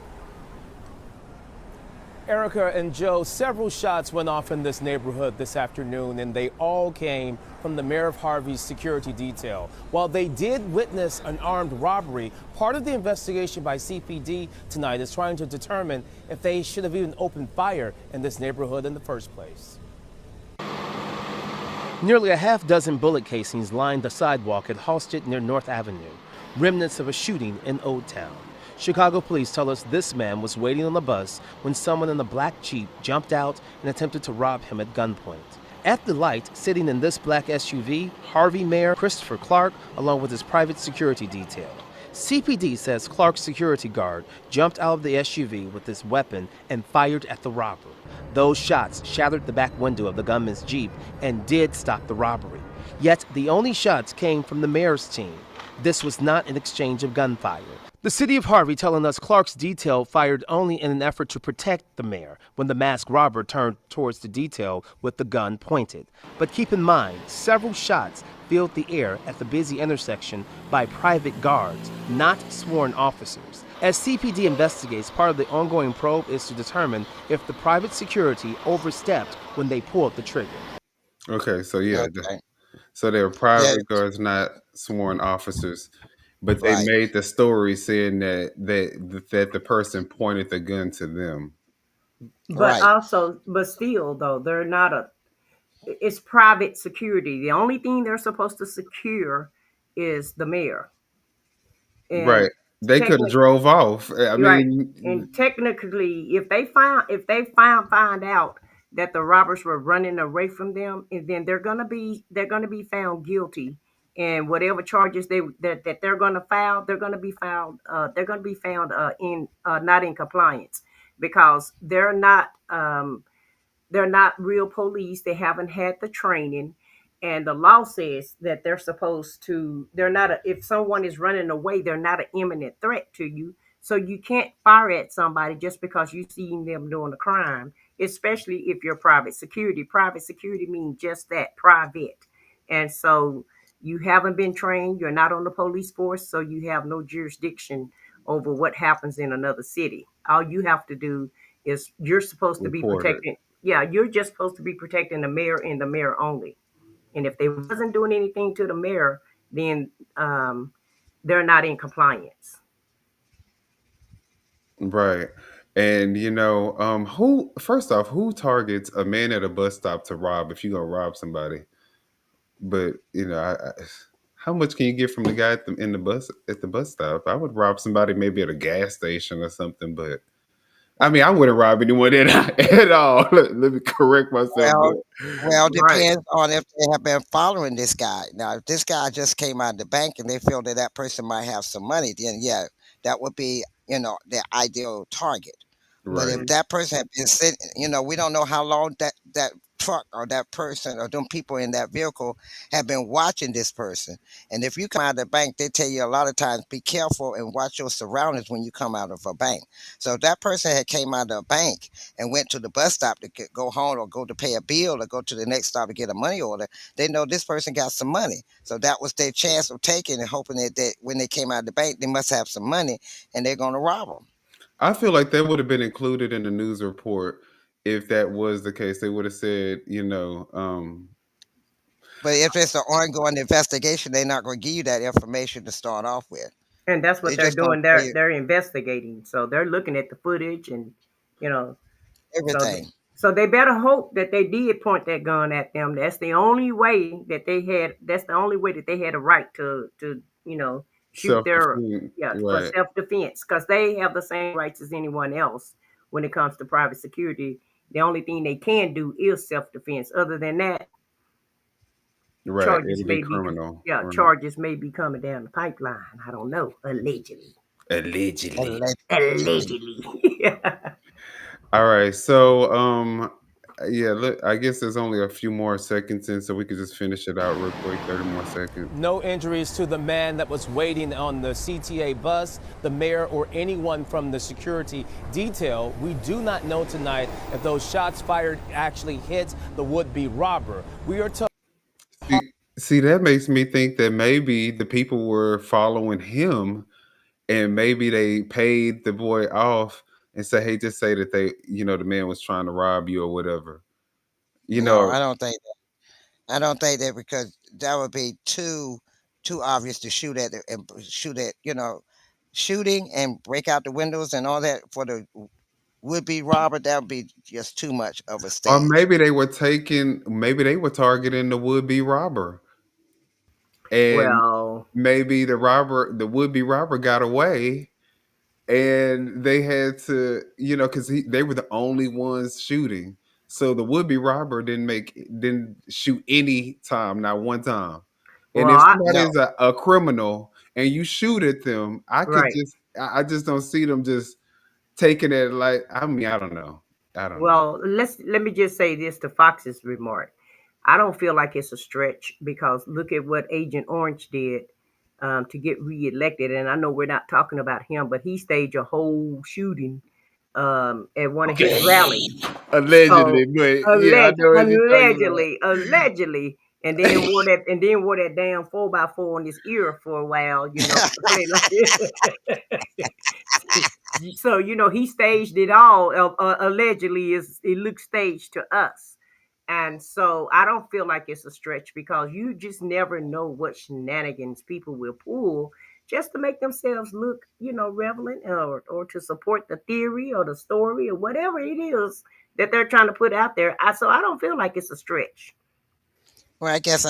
Erica and Joe, several shots went off in this neighborhood this afternoon, and they all came from the mayor of Harvey's security detail. While they did witness an armed robbery, part of the investigation by CPD tonight is trying to determine if they should have even opened fire in this neighborhood in the first place. Nearly a half dozen bullet casings lined the sidewalk at Halstead near North Avenue, remnants of a shooting in Old Town. Chicago police tell us this man was waiting on the bus when someone in a black Jeep jumped out and attempted to rob him at gunpoint. At the light, sitting in this black SUV, Harvey Mayor Christopher Clark, along with his private security detail. CPD says Clark's security guard jumped out of the SUV with his weapon and fired at the robber. Those shots shattered the back window of the gunman's Jeep and did stop the robbery. Yet the only shots came from the mayor's team. This was not an exchange of gunfire. The city of Harvey telling us Clark's detail fired only in an effort to protect the mayor when the masked robber turned towards the detail with the gun pointed. But keep in mind, several shots filled the air at the busy intersection by private guards, not sworn officers. As CPD investigates, part of the ongoing probe is to determine if the private security overstepped when they pulled the trigger. Okay, so yeah, Okay. so they're private guards, not sworn officers, but they Right. made the story saying that the person pointed the gun to them. But Right. also, but still, though, they're not a. It's private security. The only thing they're supposed to secure is the mayor. And Right. They could have technically, drove off. I right. mean, And technically, if they find out that the robbers were running away from them, and then they're gonna be found guilty, and whatever charges that they're gonna file, they're gonna be found in not in compliance, because they're not real police. They haven't had the training. And the law says that they're supposed to, they're not, if someone is running away, they're not an imminent threat to you. So you can't fire at somebody just because you seen them doing a crime, especially if you're private security. Private security means just that, private. And so you haven't been trained, you're not on the police force, so you have no jurisdiction over what happens in another city. All you have to do is you're supposed to be reported. protecting, yeah, you're just supposed to be protecting the mayor and the mayor only. And if they wasn't doing anything to the mayor, then they're not in compliance. Right. And who first off, who targets a man at a bus stop to rob if you're gonna rob somebody? But how much can you get from the guy in the bus at the bus stop? I would rob somebody maybe at a gas station or something, but I mean I wouldn't rob anyone at all. Let me correct myself, but Well, well, Right. depends on if they have been following this guy. Now, if this guy just came out of the bank and they feel that that person might have some money, then yeah, that would be, the ideal target. But if right, Hmm. that person had been sitting, we don't know how long that truck or that person or them people in that vehicle have been watching this person. And if you come out of the bank, they tell you a lot of times, be careful and watch your surroundings when you come out of a bank. So if that person had came out of a bank and went to the bus stop to go home or go to pay a bill or go to the next stop to get a money order, they know this person got some money. So that was their chance of taking and hoping that when they came out of the bank, they must have some money and they're going to rob them. I feel like that would have been included in the news report if that was the case. They would have said, But if it's an ongoing investigation, they're not going to give you that information to start off with. And that's what They're they're just going doing. to tell They're you they're investigating. So they're looking at the footage, and you know, so everything. so they better hope that they did point that gun at them. That's the only way that they had. That's the only way that they had a right to shoot self their, defense. yeah, for Right, self defense, because they have the same rights as anyone else when it comes to private security. The only thing they can do is self defense. Other than that, right. charges It'll be may be criminal. yeah Right. charges may be coming down the pipeline. I don't know. Allegedly. Allegedly. Allegedly. Yeah. All right. So Yeah, look, I guess there's only a few more seconds in, so we could just finish it out real quick. 30 more seconds. No injuries to the man that was waiting on the CTA bus, the mayor, or anyone from the security detail. We do not know tonight if those shots fired actually hit the would-be robber. We are told. See, that makes me think that maybe the people were following him, and maybe they paid the boy off and say, "Hey, just say that the man was trying to rob you or whatever." You No, know, I don't think I don't think that because that would be too obvious to shoot at and shoot at, shooting and break out the windows and all that for the would be robber. That would be just too much of a or stage. maybe they were targeting the would-be robber, and Well, maybe the would-be robber got away, and they had to, because they were the only ones shooting. So the would-be robber didn't shoot any time, not one time. And well, if I, somebody No, is a criminal and you shoot at them, right. I just don't see them just taking it like, I mean, I don't know. I don't know. Well, let me just say this to Fox's remark. I don't feel like it's a stretch because look at what Agent Orange did to get reelected. And I know we're not talking about him, but he staged a whole shooting at one of his rallies. Allegedly, So but yeah, I know what you're talking about. allegedly, and then wore that damn 4x4 on his ear for a while, probably like so he staged it all. Allegedly, is it looks staged to us, and so I don't feel like it's a stretch because you just never know what shenanigans people will pull just to make themselves look, relevant or to support the theory or the story or whatever it is that they're trying to put out there. So I don't feel like it's a stretch. well, I guess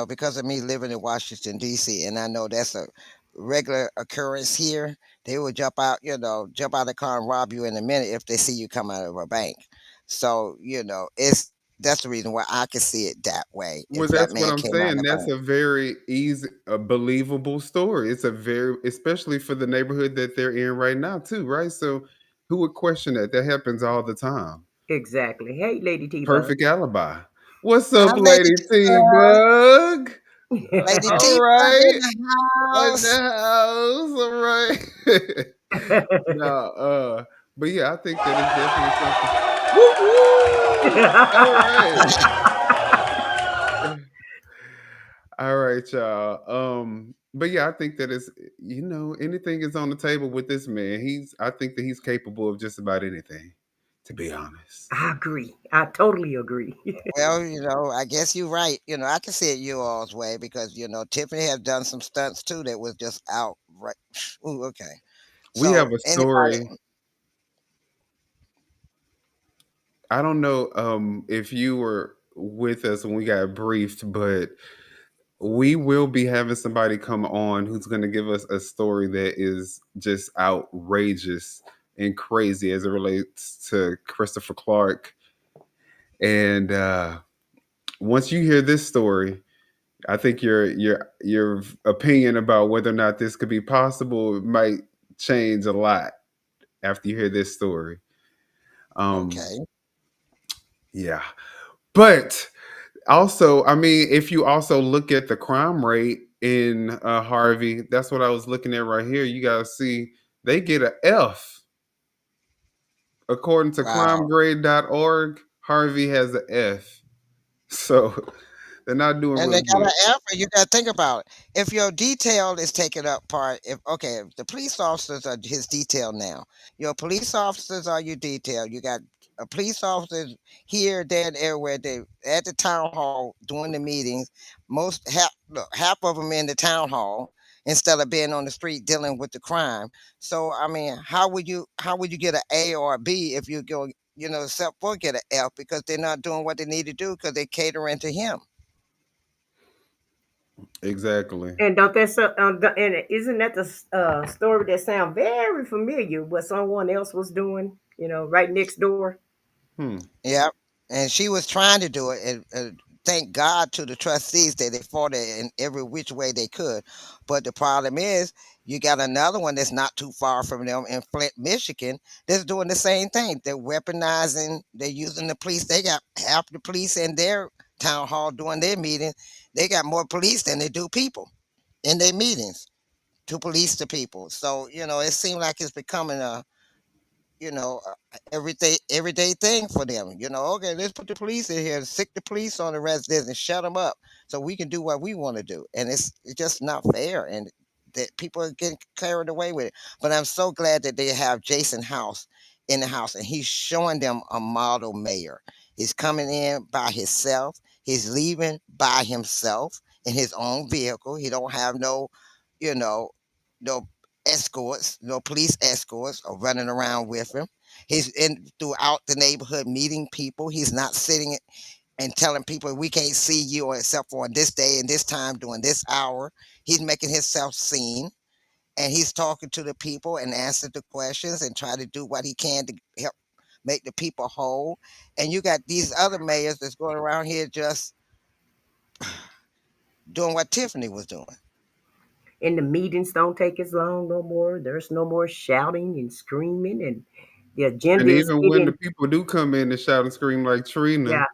because of me living in Washington D.C. and I know that's a regular occurrence here. They will jump out of the car and rob you in a minute if they see you come out of a bank. So it's that's the reason why I can see it that way. Well, If that that's what man I'm came out of saying. the That's bank. a very easy, a believable story. It's a very, especially for the neighborhood that they're in right now, too, right? So, who would question that? That happens all the time. Exactly. Hey, Lady T Bug. Perfect alibi. What's Hi, up, Lady Lady T T Bug. Bug? Lady All T Bug in right, the in house. the house. All right. No, but yeah, I think that it's definitely something. Woo woo! All right. All right, y'all. But yeah, I think that it's anything is on the table with this man. I think that he's capable of just about anything, to be honest. I agree. I totally agree. Well, I guess you're right. I can see it you all's way because Tiffany has done some stunts too that was just outright. Ooh, okay. We So have a anybody, story. I don't know if you were with us when we got briefed, but we will be having somebody come on who's going to give us a story that is just outrageous and crazy as it relates to Christopher Clark. And once you hear this story, I think your opinion about whether or not this could be possible might change a lot after you hear this story. Um, okay, yeah, but also, I mean, if you also look at the crime rate in Harvey, that's what I was looking at right here. You guys see they get a F according to wow. crimegrade.org. Harvey has a F, so they're not doing And real they got an good. effort. You got to think about it. If your detail is taken up part, if the police officers are his detail now, your police officers are your detail. You got a police officers here, there, and everywhere. They at the town hall doing the meetings. Half of them in the town hall instead of being on the street dealing with the crime. So I mean, how would you get an A or a B if you go, except for get an F because they're not doing what they need to do because they're catering to him. Exactly. And don't that and isn't that the story that sound very familiar? What someone else was doing, right next door. Hmm. Yep, and she was trying to do it, and thank God to the trustees that they fought it in every which way they could. But the problem is, you got another one that's not too far from them in Flint, Michigan, that's doing the same thing. They're weaponizing, they're using the police. They got half the police in their town hall doing their meeting. They got more police than they do people in their meetings to police the people. So, it seems like it's becoming everyday thing for them. Okay, let's put the police in here and sick the police on the residents and shut them up so we can do what we want to do. And it's just not fair, and that people are getting carried away with it. But I'm so glad that they have Jason House in the house, and he's showing them a model mayor. He's coming in by himself. He's leaving by himself in his own vehicle. He don't have you know, no escorts, no police escorts are running around with him. He's in throughout the neighborhood meeting people. He's not sitting and telling people we can't see you except for on this day and this time during this hour. He's making himself seen, and he's talking to the people and answering the questions and try to do what he can to help make the people whole. And you got these other mayors that's going around here just doing what Tiffany was doing. And the meetings don't take as long no more. There's no more shouting and screaming, and the And agenda is even when the getting, people do come in and shout and scream like Trina, yeah,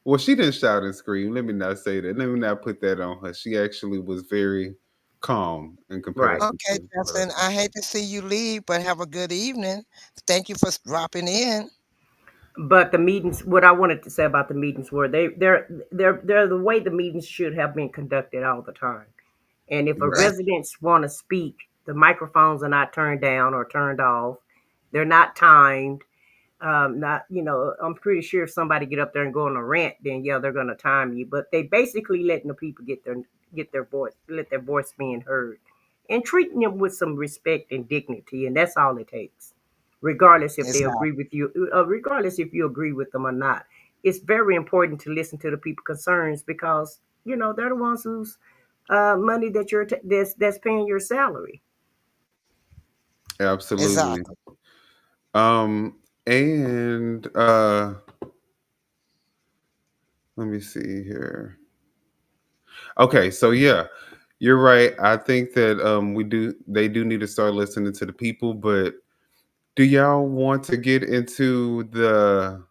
well, she didn't shout and scream. Let me not say that. Let me not put that on her. She actually was very calm in right. comparison Okay, to what Justin, I hate to see you leave, but have a good evening. Thank you for dropping in. But the meetings, what I wanted to say about the meetings were they're the way the meetings should have been conducted all the time. And if a Right. residents want to speak, the microphones are not turned down or turned off. They're not timed. Not, I'm pretty sure if somebody get up there and go on a rant, then yeah, they're gonna time you. But they basically letting the people get their voice, let their voice being heard, and treating them with some respect and dignity, and that's all it takes, regardless if they Exactly. agree with you, regardless if you agree with them or not. It's very important to listen to the people concerns because they're the ones whose money that that's paying your salary. Absolutely. Exactly. And let me see here. Okay, so yeah, you're right. I think that they do need to start listening to the people, but do y'all want to get into the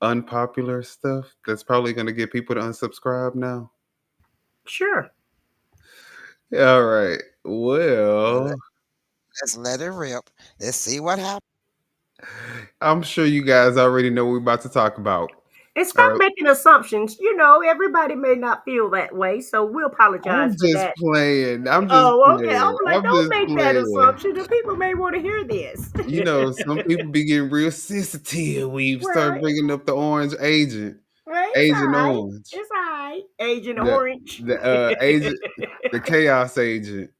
unpopular stuff that's probably going to get people to unsubscribe now? Sure. All right. Let- Well, Let's let it rip. Let's see what happens. I'm sure you guys already know what we're about to talk about. And All stop right. making assumptions. Everybody may not feel that way, so we apologize I'm for just that. playing. I'm just Oh, okay. I'm playing. like, I'm don't just make that playing. assumption. The people may want to hear this. Some people be getting real sensitive when you start Well, bringing up the orange agent, well, it's all Agent right. Orange, It's all right. Agent the Orange. agent, the chaos agent.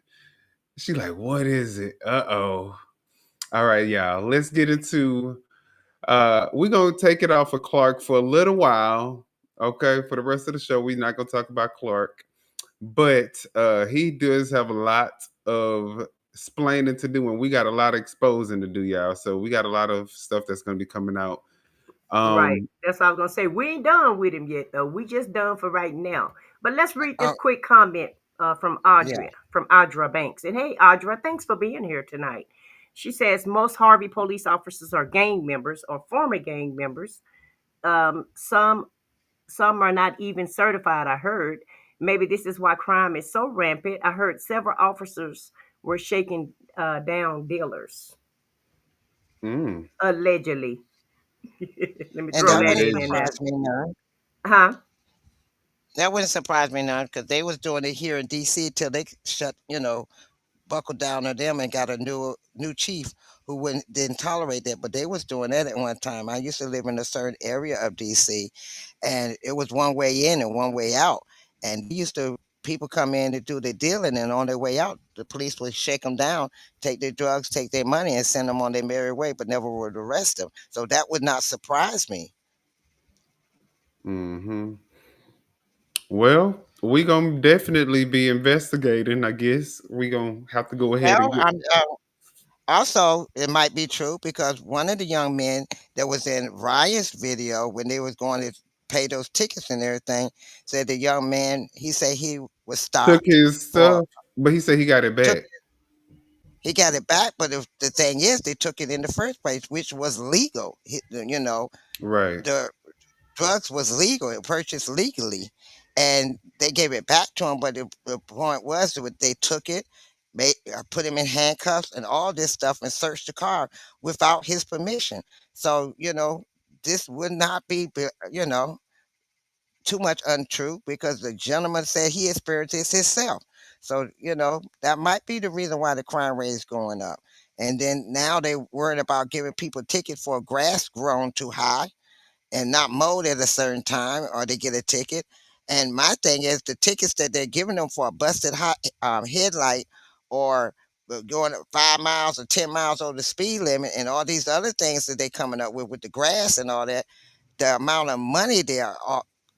She like, what is it? Uh-oh. All right, y'all. Let's get into we're gonna take it off of Clark for a little while. Okay, for the rest of the show, we're not gonna talk about Clark. But he does have a lot of explaining to do, and we got a lot of exposing to do, y'all. So we got a lot of stuff that's gonna be coming out. Right. Um, That's what I was gonna say. We ain't done with him yet, though. We just done for right now. But let's read this Oh, quick comment from yeah. Audra Banks. And hey, Audra, thanks for being here tonight. She says most Harvey police officers are gang members or former gang members. Some are not even certified. I heard. Maybe this is why crime is so rampant. I heard several officers were shaking down dealers mm, allegedly. Let me And throw that that wouldn't in there. surprise me none. Huh? That wouldn't surprise me none because they was doing it here in D.C. till they shut, buckled down on them and got a new chief who didn't tolerate that. But they was doing that at one time. I used to live in a certain area of D.C. and it was one way in and one way out. And they used to people come in to do their dealing, and on their way out, the police would shake them down, take their drugs, take their money, and send them on their merry way, but never would arrest them. So that would not surprise me. hmm Well, we gonna definitely be investigating. I guess we gonna have to go ahead and Well, get. also, it might be true because one of the young men that was in Ryan's video when they was going to pay those tickets and everything. Said the young man, he said he was Took stopped his for stuff, but he said he got it took back. he got it back, but the thing is, they took it in the first place, which was legal. Right. The drugs was legal, it purchased legally, and they gave it back to him. But the point was that they took it, put him in handcuffs and all this stuff, and searched the car without his permission. So this would not be, too much untrue, because the gentleman said he experienced this himself. So that might be the reason why the crime rate is going up. And then now they worried about giving people tickets for grass grown too high and not mowed at a certain time, or they get a ticket. And my thing is, the tickets that they're giving them for a busted headlight, or going 5 miles or 10 miles over the speed limit, and all these other things that they're coming up with the grass and all that, the amount of money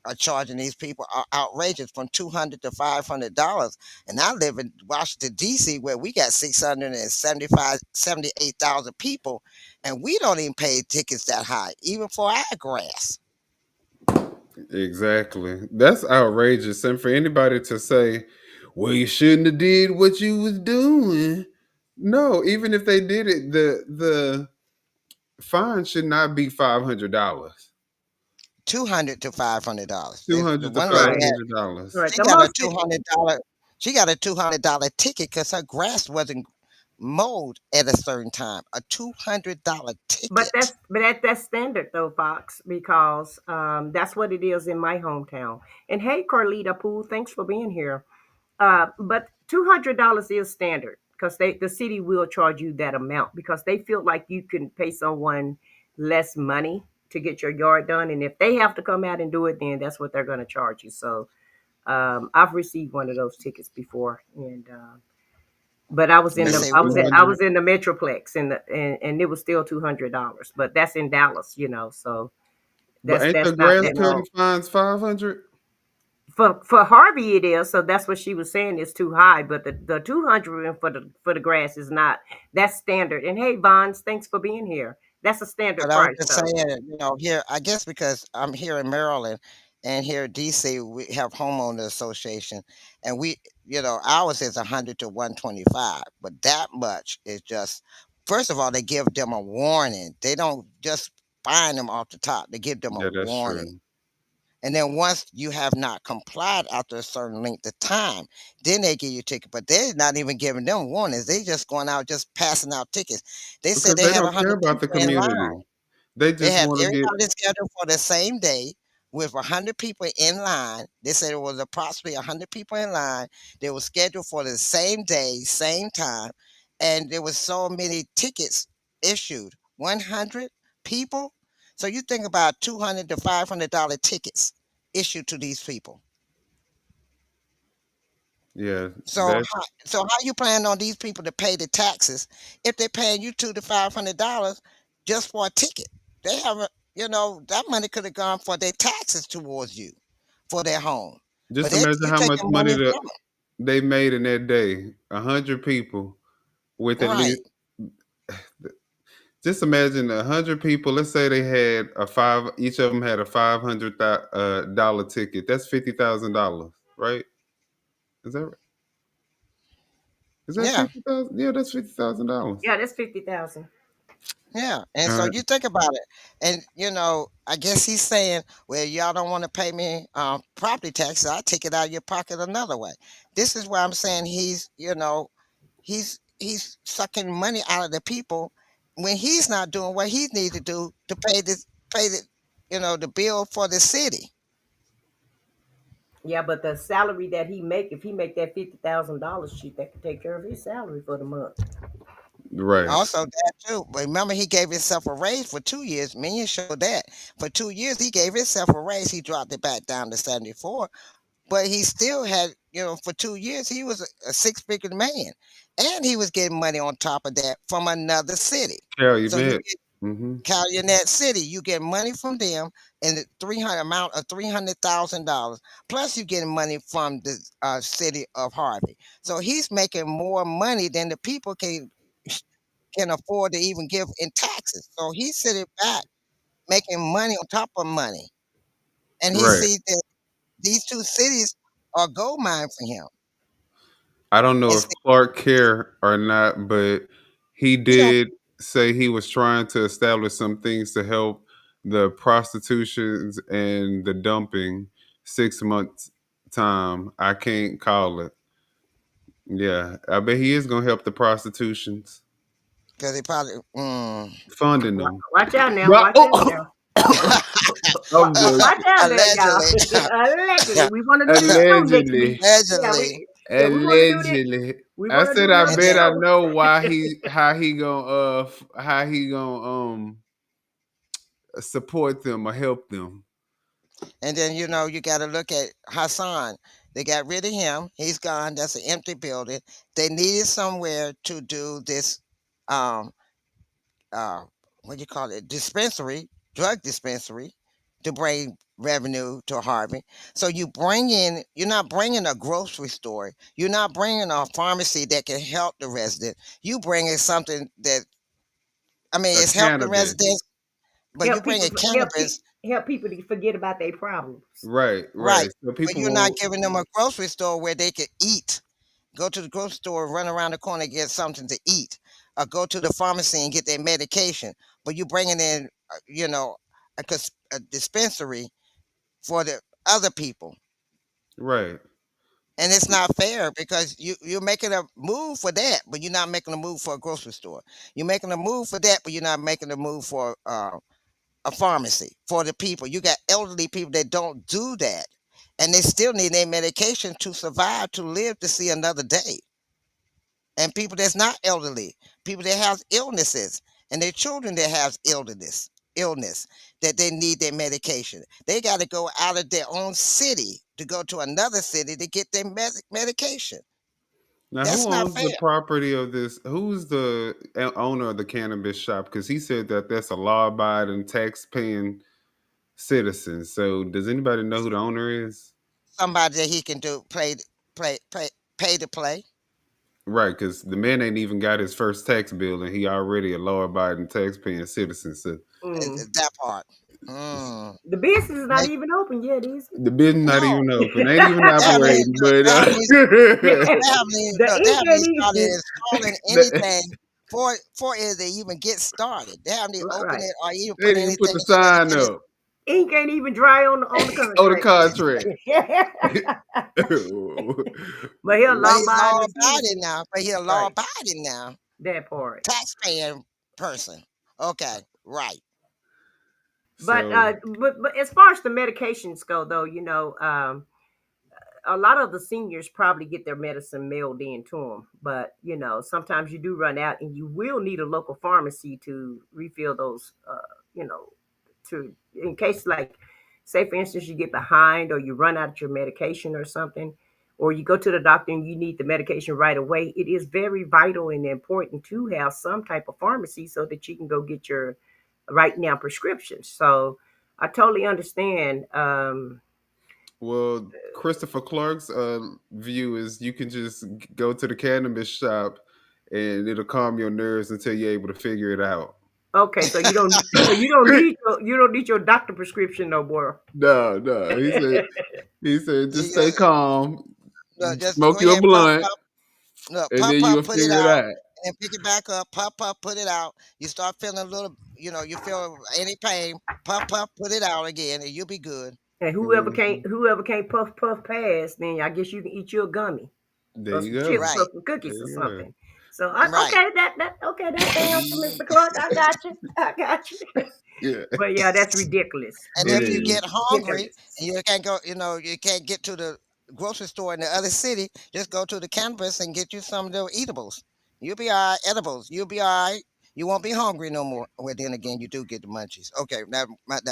are charging these people are outrageous, from $200 to $500. And I live in Washington D.C., where we got 78,000 people, and we don't even pay tickets that high, even for our grass. Exactly. That's outrageous. And for anybody to say, well, you shouldn't have did what you was doing. No, even if they did it, the fine should not be $500. $200 to $500. Two The hundred to one five lady Right. had hundred dollars. Right. she The got a most $200 she got a $200 ticket because her grass wasn't mowed at a certain time. A $200 But ticket. that's standard though, Fox, because that's what it is in my hometown. And hey, Carlita Poole, thanks for being here. But $200 is standard because the city will charge you that amount because they feel like you can pay someone less money to get your yard done, and if they have to come out and do it, then that's what they're going to charge you. So I've received one of those tickets before, and but I was in They Yeah, the say I we was got I 200. was in the Metroplex, and it was still $200, but that's in Dallas, so But ain't the that's not grass that no. cutting low. fines 500? For Harvey it is, so that's what she was saying is too high, but the 200 for the grass is not. That's standard. And hey, Bonds, thanks for being here. That's a standard But I was price just though. saying, here, I guess because I'm here in Maryland, and here in DC, we have homeowner association, and ours is 100 to 125, but that much is just, first of all, they give them a warning. They don't just fine them off the top. They give them a Yeah, that's warning. true. And then once you have not complied after a certain length of time, then they give you a ticket. But they're not even giving them warnings. They just going out, just passing out tickets. They said Because they they had don't care 100 about the people in line. community. They They just had want to get. everybody scheduled for the same day with 100 people in line. They said it was approximately 100 people in line. They were scheduled for the same day, same time, and there was so many tickets issued. 100 people. So you think about $200 to $500 tickets issued to these people. Yeah, So that how you plan on these people to pay the taxes if they're paying you $200 to $500 just for a ticket? They haven't, that money could have gone for their taxes towards you for their home, but just imagine you how much taking money money from them, they made in that day. 100 people with at right? least. Just imagine 100 people. Let's say they had a five. Each of them had a $500 ticket. That's $50,000, right? Is that right? Is that Yeah, 50,000? Yeah, that's $50,000. Yeah, that's 50,000. yeah. And All so right. you think about it, and I guess he's saying, well, y'all don't want to pay me property tax, so I take it out of your pocket another way. This is why I'm saying he's sucking money out of the people when he's not doing what he needs to do to pay the bill for the city. Yeah, but the salary that he make, if he make that $50,000, she that could take care of his salary for the month. Right. Also that too. But remember, he gave himself a raise for 2 years. Minion showed that. For 2 years he gave himself a raise. He dropped it back down to 74. But he still had, for 2 years he was a six-figure man. And he was getting money on top of that from another city. Hell, you So you bet. Mm-hmm. Calumet City, you get money from them in the 300 amount of $300,000. Plus, you getting money from the city of Harvey. So he's making more money than the people can afford to even give in taxes. So he's sitting back making money on top of money. and he Right. sees that these two cities are gold mine for him. I don't know And if see, Clark care or not, but he he don't did say he was trying to establish some things to help the prostitutions and the dumping 6 months time. I can't call it. Yeah, I bet he is gonna help the prostitutions, because he probably funding them. Watch out now. But Watch out now. I'm Watch joking. out there, y'all. allegedly, Allegedly, we want to do this show next week. Allegedly, Yeah, allegedly, we want to do this. allegedly. We I want to do said I and another bet then I show. know why how he gonna support them or help them. you got to look at Hassan. They got rid of him. He's gone. That's an empty building. They needed somewhere to do this. Um, what do you call it? Dispensary, drug dispensary, to bring revenue to Harvey. So you're not bringing a grocery store. You're not bringing a pharmacy that can help the resident. You bringing something that, I mean, A it's helping the cannabis. residents, but you Help people. bringing cannabis, Help people to forget about their problems. Right, right? right. So But people you're not will giving them a grocery store where they can eat. Go to the grocery store, run around the corner, get something to eat, or go to the pharmacy and get their medication. But you bringing in, a dispensary for the other people, right. and it's not fair because you're making a move for that, but you're not making a move for a grocery store. You're making a move for that, but you're not making a move for a pharmacy for the people. You got elderly people that don't do that, and they still need their medication to survive, to live, to see another day. And people that's not elderly, people that have illnesses, and their children that have illness that they need their medication. They got to go out of their own city to go to another city to get their medication. Now, That's who not owns fair. the property of this? Who's the owner of the cannabis shop? Because he said that that's a law-abiding, tax-paying citizen. So, does anybody know who the owner is? Somebody that he can do pay to play. Right, because the man ain't even got his first tax bill, and he already a law-abiding, tax-paying citizen. So, Mm. That part. Mm. The business is not They, even open yet, is the business not no, even open, ain't even they haven't even, operating. But they haven't even, it? they haven't even, The look, they ink haven't even ain't started even installing they anything for it to even get started. They haven't even opened right. it or even put didn't even put anything the in it. sign And it's up Ink ain't even dry on the on the contract. contract. But he'll but law he's law abiding abiding citizen. now. But he's a law Right. abiding now. That part. Taxpaying person. Okay, right. So, But as far as the medications go, though, a lot of the seniors probably get their medicine mailed in to them. But sometimes you do run out, and you will need a local pharmacy to refill those. You know, to in case like, say for instance, you get behind or you run out of your medication or something, or you go to the doctor and you need the medication right away. It is very vital and important to have some type of pharmacy so that you can go get your right now prescriptions. So I totally understand. well, Christopher Clark's view is you can just go to the cannabis shop and it'll calm your nerves until you're able to figure it out. Okay, so you don't need your doctor prescription no more. No, no. He said just You, stay calm, just smoke go your ahead and pop blunt, up. Look, and then pop up, you'll put it figure it out, out. and pick it back up. Pop up, put it out. You start feeling a little, you feel any pain. Pop up, put it out again, and you'll be good. And whoever can't Mhm. whoever can't puff past, then I guess you can eat you a gummy There or you some go. chips or Right, some There cookies or you go. something. So right. okay, that answer, Mr. Clark. I got you. I got you. Yeah, But yeah, that's ridiculous. And it if you is. get hungry Ridiculous. and you can't go, you can't get to the grocery store in the other city, just go to the campus and get you some of the eatables. You'll be all right, edibles. You'll be all right. You won't be hungry no more. Well, then again, you do get the munchies. Okay, that might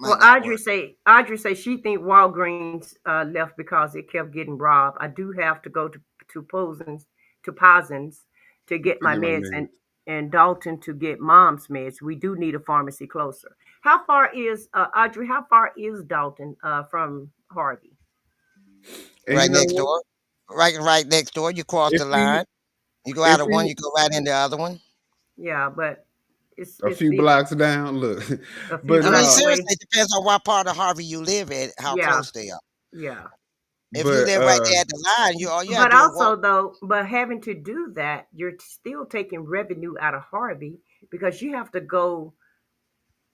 Well, not work. Audrey say she think Walgreens left because it kept getting robbed. I do have to go to Posins to get To my get my meds, meds. and Dalton to get mom's meds. We do need a pharmacy closer. How far is Audrey? How far is Dalton from Harvey? And you Right know next what? door. Right next door. You cross If the he line. You go out if of one, he you go right in the other one. Yeah, but A It's few still blocks down. Look, a few but I mean, blocks no, away. seriously, it depends on what part of Harvey you live in, how Yeah, close they are. yeah. If you but live right there at the line, you all you gotta But do is walk. also though, but having to do that, you're still taking revenue out of Harvey because you have to go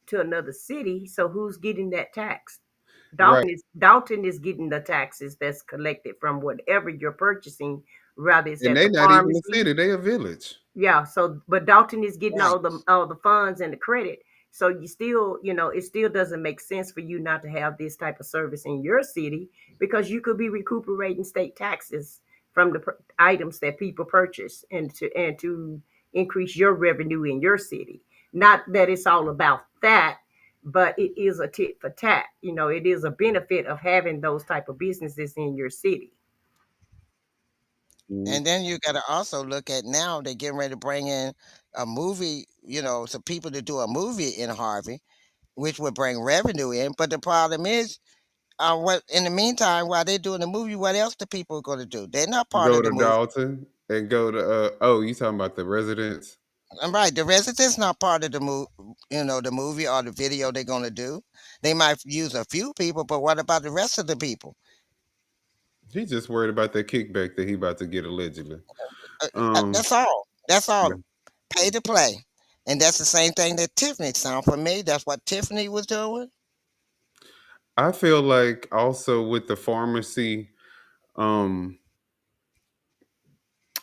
to another city. So who's getting that tax? right, Dalton is getting the taxes that's collected from whatever you're purchasing, rather it's and at they the not even a pharmacy. city; they a village. Yeah, so but Dalton is getting Right. all the funds and the credit. So you still, it still doesn't make sense for you not to have this type of service in your city because you could be recuperating state taxes from the items that people purchase and to increase your revenue in your city. Not that it's all about that, but it is a tit for tat. It is a benefit of having those type of businesses in your city. Mm. And then you gotta also look at now they're getting ready to bring in a movie, some people to do a movie in Harvey, which would bring revenue in. But the problem is, what in the meantime, while they're doing the movie, what else the people are gonna do? They're not part Go of the to movie. Dalton and go to. Oh, you talking about the residents? Right, the residents not part of the movie or the video they're gonna do. They might use a few people, but what about the rest of the people? He just worried about that kickback that he about to get allegedly. That's all. That's Yeah. all. Pay to play, and that's the same thing that Tiffany sound for me. That's what Tiffany was doing. I feel like also with the pharmacy, um,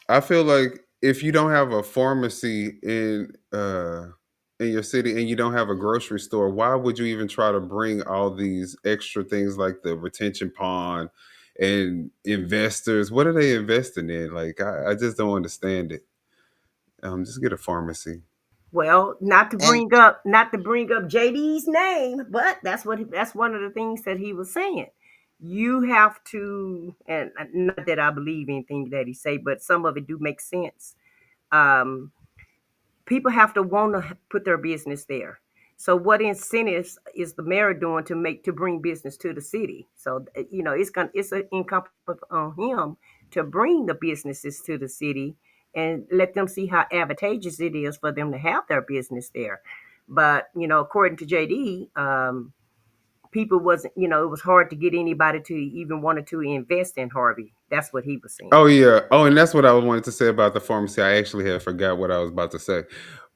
I feel like if you don't have a pharmacy in your city and you don't have a grocery store, why would you even try to bring all these extra things like the retention pond and investors? What are they investing in? Like I just don't understand it. Just get a pharmacy. Well, And not to bring up JD's name, but that's one of the things that he was saying. You have to, and not that I believe anything that he say, but some of it do make sense. Um, People have to want to put their business there. So what incentives is the mayor doing to bring business to the city? So it's incumbent on him to bring the businesses to the city and let them see how advantageous it is for them to have their business there. But according to JD, people wasn't it was hard to get anybody to even wanted to invest in Harvey. That's what he was saying. Oh yeah. Oh, and that's what I wanted to say about the pharmacy. I actually had forgot what I was about to say.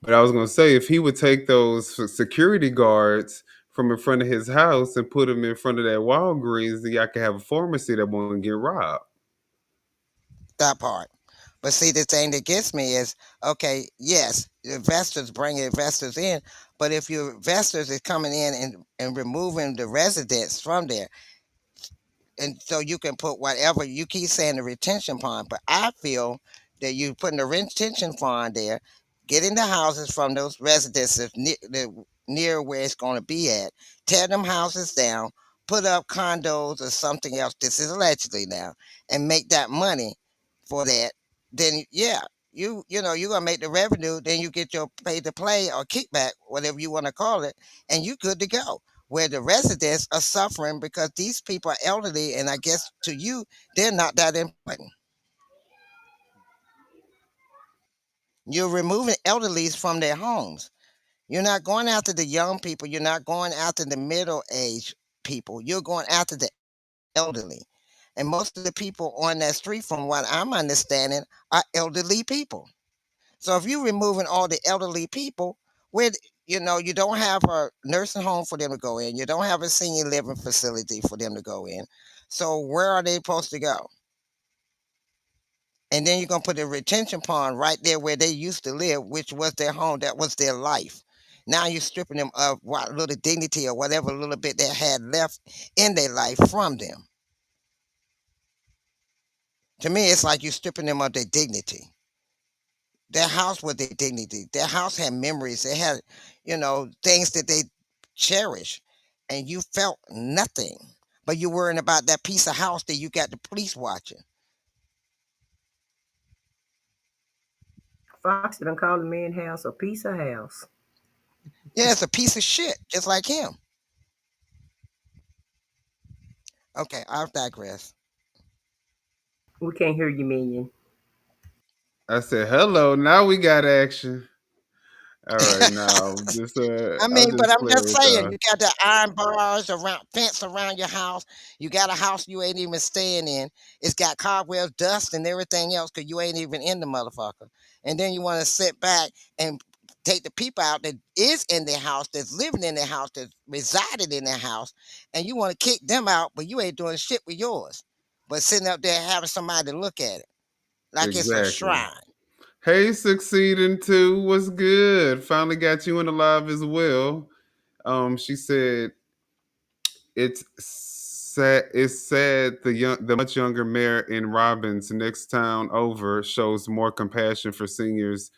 But I was going to say if he would take those security guards from in front of his house and put them in front of that Walgreens, then y'all could have a pharmacy that won't get robbed. that part. But see, the thing that gets me is, okay, yes, investors bring investors in, but if your investors is coming in and removing the residents from there, and so you can put whatever you keep saying the retention pond, but I feel that you putting the retention pond there, getting the houses from those residences near where it's going to be at, tear them houses down, put up condos or something else. This is allegedly now, and make that money for that. Then yeah, you're gonna make the revenue. Then you get your pay to play or kickback, whatever you want to call it, and you good to go where the residents are suffering because these people are elderly, and I guess to you, they're not that important. You're removing elderlies from their homes. You're not going after the young people. You're not going after the middle aged people. You're going after the elderly. And most of the people on that street, from what I'm understanding, are elderly people. So if you're removing all the elderly people, where you don't have a nursing home for them to go in, you don't have a senior living facility for them to go in. So where are they supposed to go? And then you're gonna put a retention pond right there where they used to live, which was their home, that was their life. Now you're stripping them of what little dignity or whatever little bit they had left in their life from them. To me, it's like you're stripping them of their dignity. Their house was their dignity. Their house had memories. They had, things that they cherish. And you felt nothing. But you worrying about that piece of house that you got the police watching. Fox done called the man house a piece of house. Yeah, it's a piece of shit, just like him. Okay, I'll digress. We can't hear you, Minion. I said, hello, now we got action. All right, now just I I'll mean, but just I'm play just with saying, y'all. you got the iron bars around fence around your house. You got a house you ain't even staying in. It's got cobwebs, dust, and everything else because you ain't even in the motherfucker. And then you want to sit back and take the people out that is in their house, that's living in their house, that's resided in their house, and you want to kick them out, but you ain't doing shit with yours. But sitting up there having somebody to look at it like it's a Exactly. shrine. Hey, succeeding too. What's good? Finally got you in the live as well. She said it's sad. It's sad the much younger mayor in Robbins, next town over, shows more compassion for seniors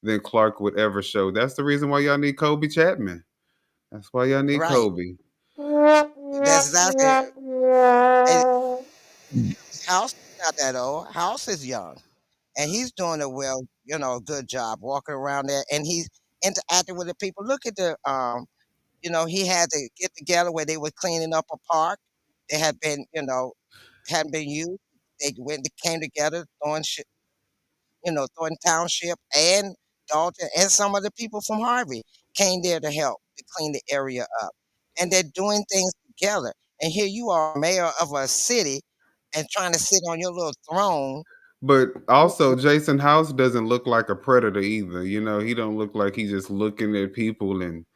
than Clark would ever show. That's the reason why y'all need Kobe Chapman. That's why y'all need Right. Kobe. That's exactly. And House is not that old. House is young. And he's doing a good job walking around there, and he's interacting with the people. Look at he had to get together where they were cleaning up a park. They had been, hadn't been used. They came together, throwing township and Dalton and some of the people from Harvey came there to help to clean the area up. And they're doing things together. And here you are, mayor of a city, and trying to sit on your little throne. But also, Jason House doesn't look like a predator either. He don't look like he's just looking at people and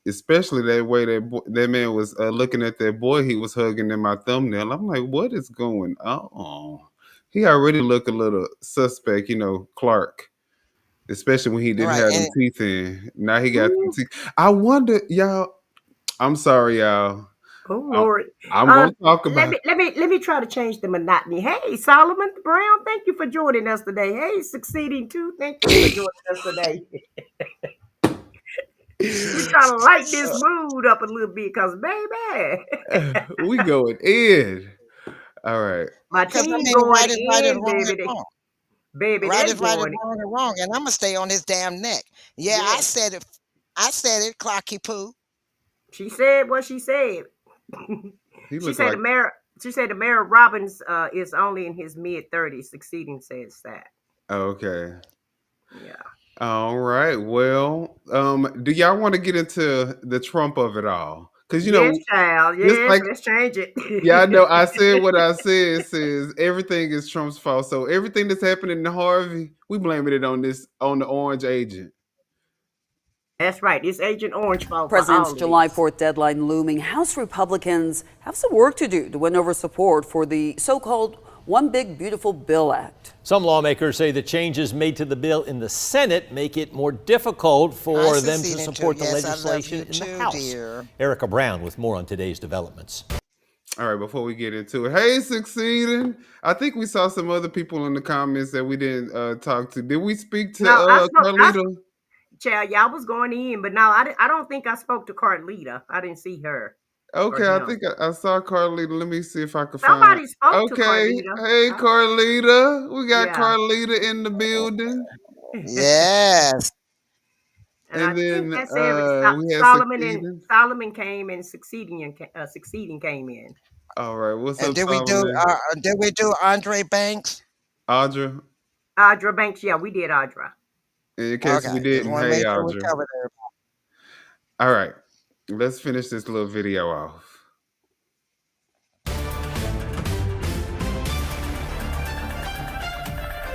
especially that way that man was looking at that boy he was hugging in my thumbnail. I'm like, what is going on? He already looked a little suspect, Clark, especially when he didn't Right. have them And teeth in. Now he got them Ooh, teeth. I wonder, y'all. I'm sorry, y'all. oh I'm, Lord. I'm gonna talk Let about. me try to change the monotony. Hey, Solomon Brown, thank you for joining us today. Hey, succeeding too, thank you for joining us today. We're trying to light this mood up a little bit, cause baby, We going in. All right. my because I team mean, going right is in, wrong is baby. wrong. Baby, Right they're is right, and going. wrong, and I'm gonna stay on this damn neck. Yeah, I Yes, said it. I said it, Clocky Poo. she said what she said. He She looked said the like. mayor. She said the mayor Robbins is only in his mid-30s. Succeeding says that. Okay. Yeah. All right. Well, do y'all want to get into the Trump of it all? Because Yes, child. just Yes, like let's change it. yeah, I know I said what I said. It says everything is Trump's fault. So everything that's happening to Harvey, we blaming it on the orange agent. That's right. It's Agent Orange fault for President's all of July this. 4th deadline looming. House Republicans have some work to do to win over support for the so-called One Big Beautiful Bill Act. Some lawmakers say the changes made to the bill in the Senate make it more difficult I for them to succeeded too. support the Yes, I love legislation you in the too, House. dear. Erica Brown with more on today's developments. All right, before we get into it, hey, succeeding. I think we saw some other people in the comments that we didn't talk to. Did we speak to No, I spoke. Carlito? Child, y'all was going in, but no, I don't think I spoke to Carlita. I didn't see her or Okay, I him. think I saw Carlita. Let me see if I can find. Somebody spoke to Okay, Carlita. hey, Carlita. We got Yeah. Carlita in the building. Yes. And I And think then that's it. we had Solomon and succeeding. Solomon came and succeeding came in. All right, what's And up, Solomon? did we do Andre Banks? Audra. Audra Banks, yeah, we did Audra. In case we Okay, just didn't, want to hey, make sure we Audra. covered everything. All right, let's finish this little video off.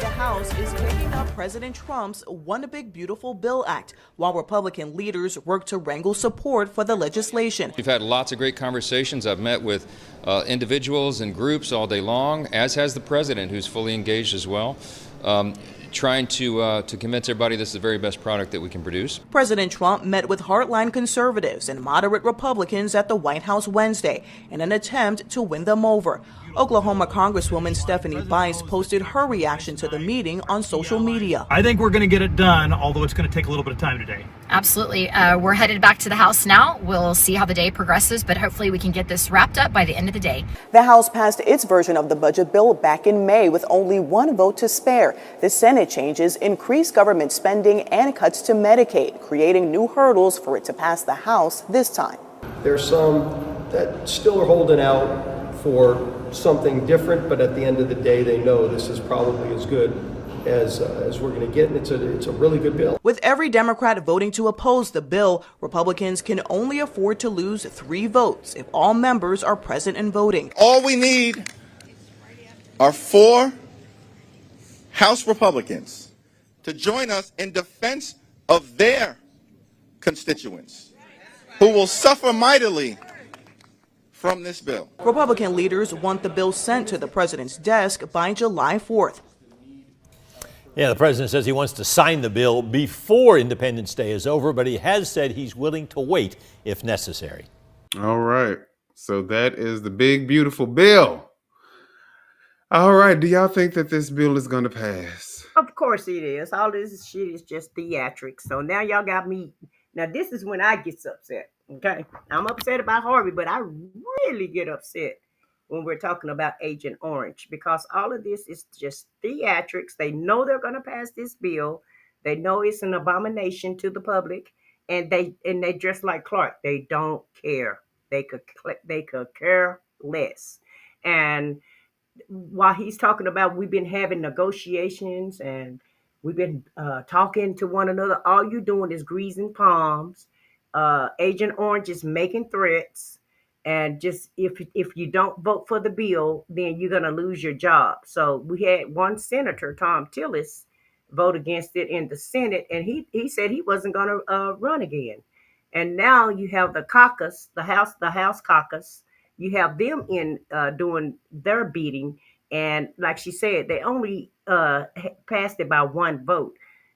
The House is taking up President Trump's One Big Beautiful Bill Act, while Republican leaders work to wrangle support for the legislation. We've had lots of great conversations. I've met with individuals and groups all day long, as has the president, who's fully engaged as well, trying to convince everybody this is the very best product that we can produce. President Trump met with hardline conservatives and moderate Republicans at the White House Wednesday in an attempt to win them over. Oklahoma Congresswoman Stephanie Bice posted her reaction to the meeting on social media. I think we're going to get it done, although it's going to take a little bit of time today. Absolutely. We're headed back to the House now. We'll see how the day progresses, but hopefully we can get this wrapped up by the end of the day. The House passed its version of the budget bill back in May with only one vote to spare. The Senate changes increase government spending and cuts to Medicaid, creating new hurdles for it to pass the House this time. There's some that still are holding out for something different, but at the end of the day, they know this is probably as good as we're going to get, and it's a really good bill. With every Democrat voting to oppose the bill, Republicans can only afford to lose 3 votes if all members are present and voting. All we need are 4 House Republicans to join us in defense of their constituents who will suffer mightily from this bill. Republican leaders want the bill sent to the president's desk by July 4th. Yeah, the president says he wants to sign the bill before Independence Day is over, but he has said he's willing to wait if necessary. All right. So that is the big, beautiful bill. All right. Do y'all think that this bill is going to pass? Of course it is. All this shit is just theatrics. So now y'all got me. Now this is when I get upset. Okay, I'm upset about Harvey, but I really get upset when we're talking about Agent Orange, because all of this is just theatrics. They know they're going to pass this bill. They know it's an abomination to the public, and they just like Clark. They don't care. They could care less. And while he's talking about we've been having negotiations and we've been talking to one another, all you're doing is greasing palms. Agent Orange is making threats, and just if you don't vote for the bill, then you're going to lose your job. So we had one senator, Tom Tillis, vote against it in the Senate, and he said he wasn't going to run again. And now you have the caucus, the House caucus. You have them in doing their beating, and like she said, they only passed it by 1 vote,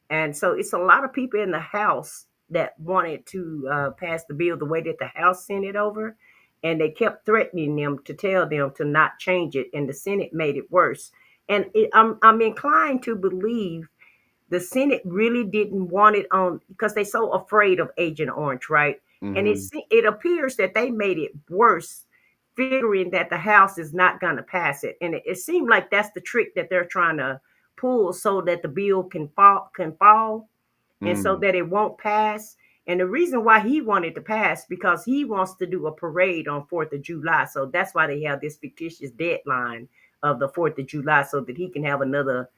and so it's a lot of people in the House that wanted to pass the bill the way that the House sent it over, and they kept threatening them to tell them to not change it, and the Senate made it worse. And I'm inclined to believe the Senate really didn't want it on because they're so afraid of Agent Orange, right? Mm-hmm. And it appears that they made it worse, figuring that the House is not going to pass it, and it seemed like that's the trick that they're trying to pull so that the bill can fall. And so that it won't pass. And the reason why he wanted to pass, because he wants to do a parade on 4th of July. So that's why they have this fictitious deadline of the 4th of July, so that he can have another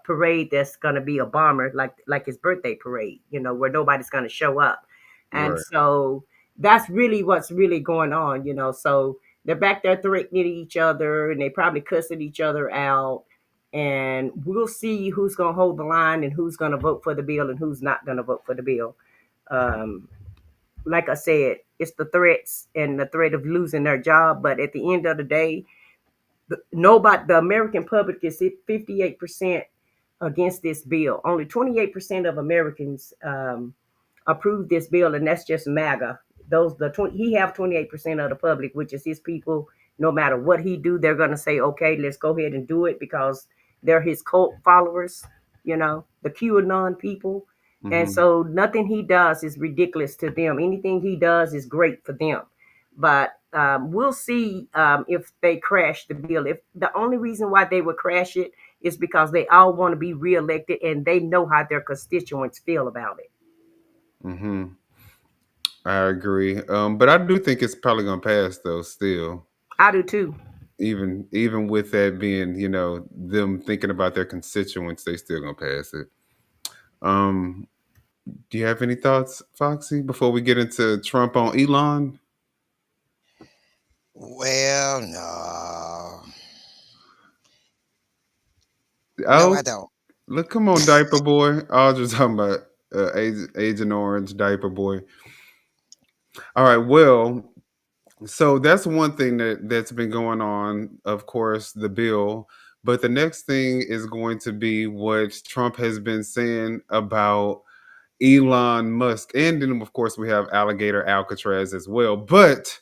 parade that's going to be a bomber, like his birthday parade, where nobody's going to show up. And so that's really what's really going on, So they're back there threatening each other, and they probably cussing each other out. And we'll see who's going to hold the line and who's going to vote for the bill and who's not going to vote for the bill. Like I said, it's the threats and the threat of losing their job. But at the end of the day, the American public is 58% against this bill. Only 28% of Americans approve this bill, and that's just MAGA. He have 28% of the public, which is his people. No matter what he do, they're going to say, okay, let's go ahead and do it, because they're his cult followers, the QAnon people. Mm-hmm. And so nothing he does is ridiculous to them. Anything he does is great for them. But we'll see if they crash the bill. If the only reason why they would crash it is because they all want to be reelected, and they know how their constituents feel about it. Mm-hmm. I agree. But I do think it's probably going to pass, though, still. I do, too. Even with that being, them thinking about their constituents, they still going to pass it. Do you have any thoughts, Foxy, before we get into Trump on Elon? Well, no. Oh, no, I don't. Look, come on, Diaper Boy. I was just talking about Agent Orange, Diaper Boy. All right, well, so that's one thing that's been going on, of course, the bill. But the next thing is going to be what Trump has been saying about Elon Musk. And then, of course, we have Alligator Alcatraz as well. But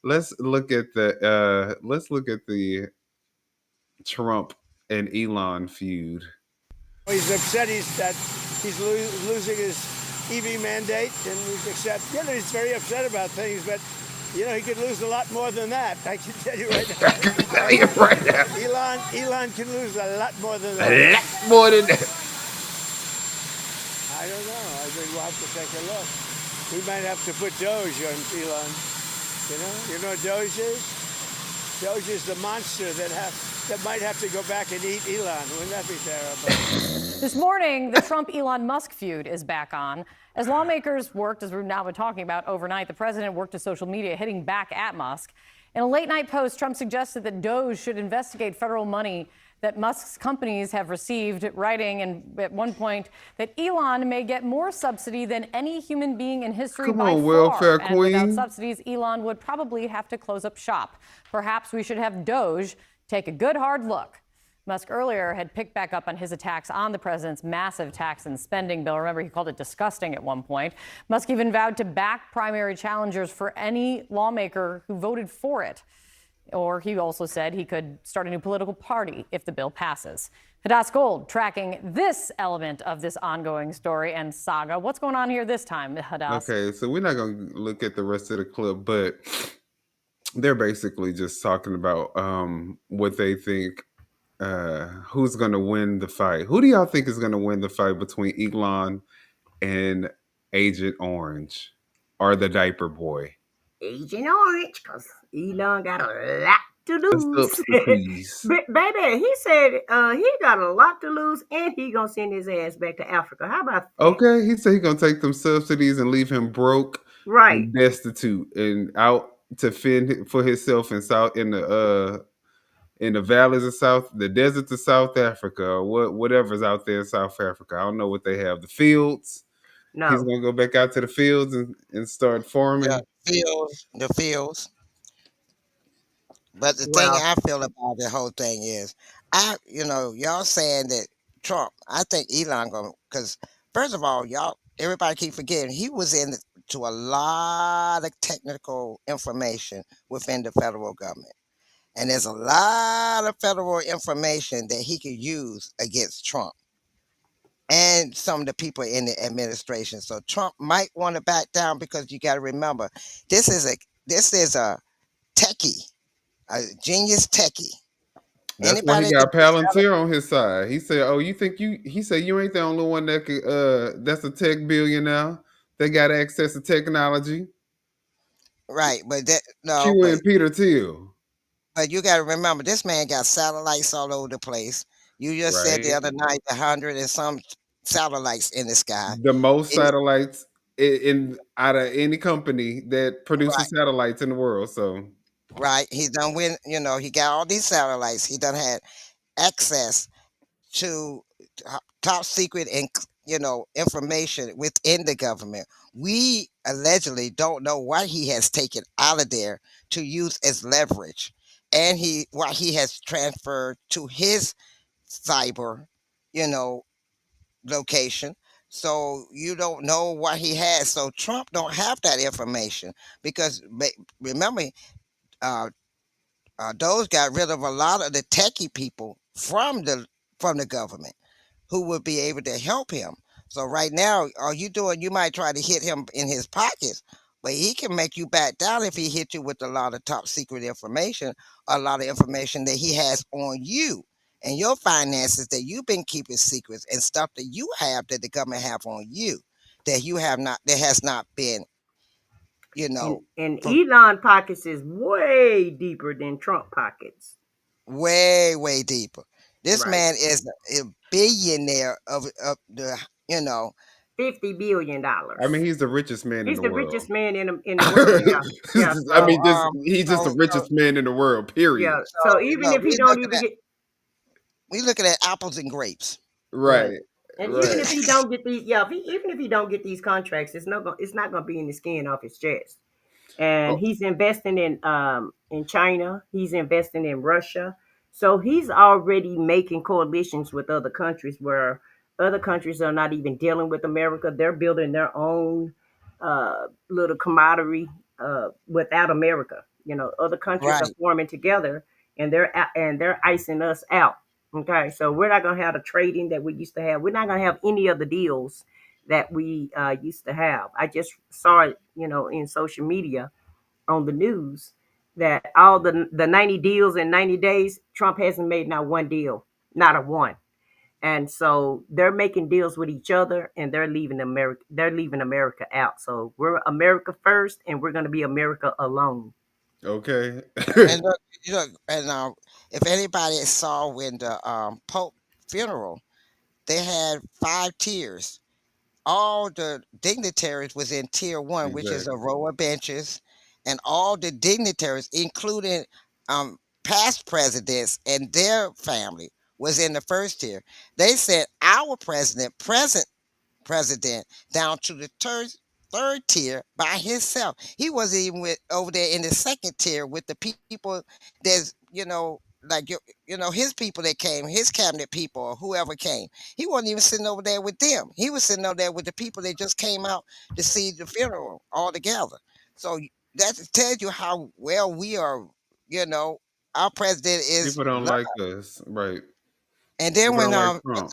let's look at the Trump and Elon feud. He's upset that he's losing his EV mandate, and he's very upset about things, but he could lose a lot more than that. I can tell you right now. Elon can lose a lot more than that. A lot more than that. I don't know. I think we'll have to take a look. We might have to put Doge on Elon. You know what Doge is? Doge is the monster that that might have to go back and eat Elon. Wouldn't that be terrible? This morning, the Trump-Elon Musk feud is back on. As lawmakers worked, as we've now been talking about overnight, the president worked to social media, hitting back at Musk. In a late-night post, Trump suggested that Doge should investigate federal money that Musk's companies have received, writing and at one point that Elon may get more subsidy than any human being in history Come by on, far. welfare And without queen. subsidies, Elon would probably have to close up shop. Perhaps we should have Doge take a good hard look. Musk earlier had picked back up on his attacks on the president's massive tax and spending bill. Remember, he called it disgusting at one point. Musk even vowed to back primary challengers for any lawmaker who voted for it. Or he also said he could start a new political party if the bill passes. Hadass Gold tracking this element of this ongoing story and saga. What's going on here this time, Hadass? Okay, so we're not going to look at the rest of the clip, but they're basically just talking about what they think, who's going to win the fight. Who do y'all think is going to win the fight between Elon and Agent Orange or the diaper boy? Agent Orange, because Elon got a lot to lose. Subsidies. Baby, he said he got a lot to lose and he gonna send his ass back to Africa. How about that? Okay, he said he's going to take them subsidies and leave him broke, Right, and destitute, and out to fend for himself in the valleys of the deserts of South Africa, or whatever's out there in South Africa. I don't know what they have. The fields. He's no. gonna go back out to the fields and start farming. The fields. But the thing Well, I feel about the whole thing is, y'all saying that Trump, I think Elon going, because first of all, everybody keep forgetting, he was into a lot of technical information within the federal government. And there's a lot of federal information that he could use against Trump and some of the people in the administration. So Trump might want to back down, because you got to remember, this is a techie, a genius techie. That's why he Anybody that got Palantir on his side. He said, "Oh, you think you?" He said, "You ain't the only one that could. That's a tech billionaire. They got access to technology." right, but Q and Peter Thiel. but you got to remember, this man got satellites all over the place. You just said the Right. other night 100 and some satellites in the sky. The most It- satellites in out of any company that produces right, satellites in the world. So right. He done win. He got all these satellites. He done had access to top secret and information within the government. We allegedly don't know what he has taken out of there to use as leverage, and what he has transferred to his cyber, you know, location. So you don't know what he has. So Trump don't have that information, because remember, uh, those got rid of a lot of the techie people from the government who would be able to help him. So right now, all you doing, you might try to hit him in his pockets, but he can make you back down if he hit you with a lot of top secret information, a lot of information that he has on you and your finances that you've been keeping secrets, and stuff that you have that the government have on you that you have not, that has not been, you know, and from Elon pockets is way deeper than Trump pockets. way, way deeper. This Right, man is a billionaire of the, $50 billion. I mean, he's the richest man in He's the the world. richest man in the world. Yeah, yeah. I So mean, he's just the so richest man in the world. Period. yeah. So you even know, if he don't even get we looking at apples and grapes. right, Right. and even Right. if he don't get these, yeah, even if he don't get these contracts, it's not gonna be in the skin off his chest. And Oh, he's investing in China. He's investing in Russia. So he's already making coalitions with other countries where other countries are not even dealing with America. They're building their own little camaraderie without America. Other countries are Right. forming together and they're icing us out. Okay, so we're not gonna have the trading that we used to have. We're not gonna have any of the deals that we used to have. I just saw it, in social media on the news that all the 90 deals in 90 days, Trump hasn't made not one deal, not a one. And so they're making deals with each other and they're leaving America. They're leaving America out. So we're America first and we're going to be America alone. okay. And look, and if anybody saw when the Pope funeral, they had 5 tiers. All the dignitaries was in tier one, which is a Exactly. row of benches, and all the dignitaries, including um, past presidents and their family, was in the first tier. They said our present president, down to the third tier by himself. He wasn't even over there in the second tier with the people that's, like his people that came, his cabinet people or whoever came. He wasn't even sitting over there with them. He was sitting over there with the people that just came out to see the funeral all together. So that tells you how well we are, you know, our president is People don't loved. like us, right? And then People when don't like Trump.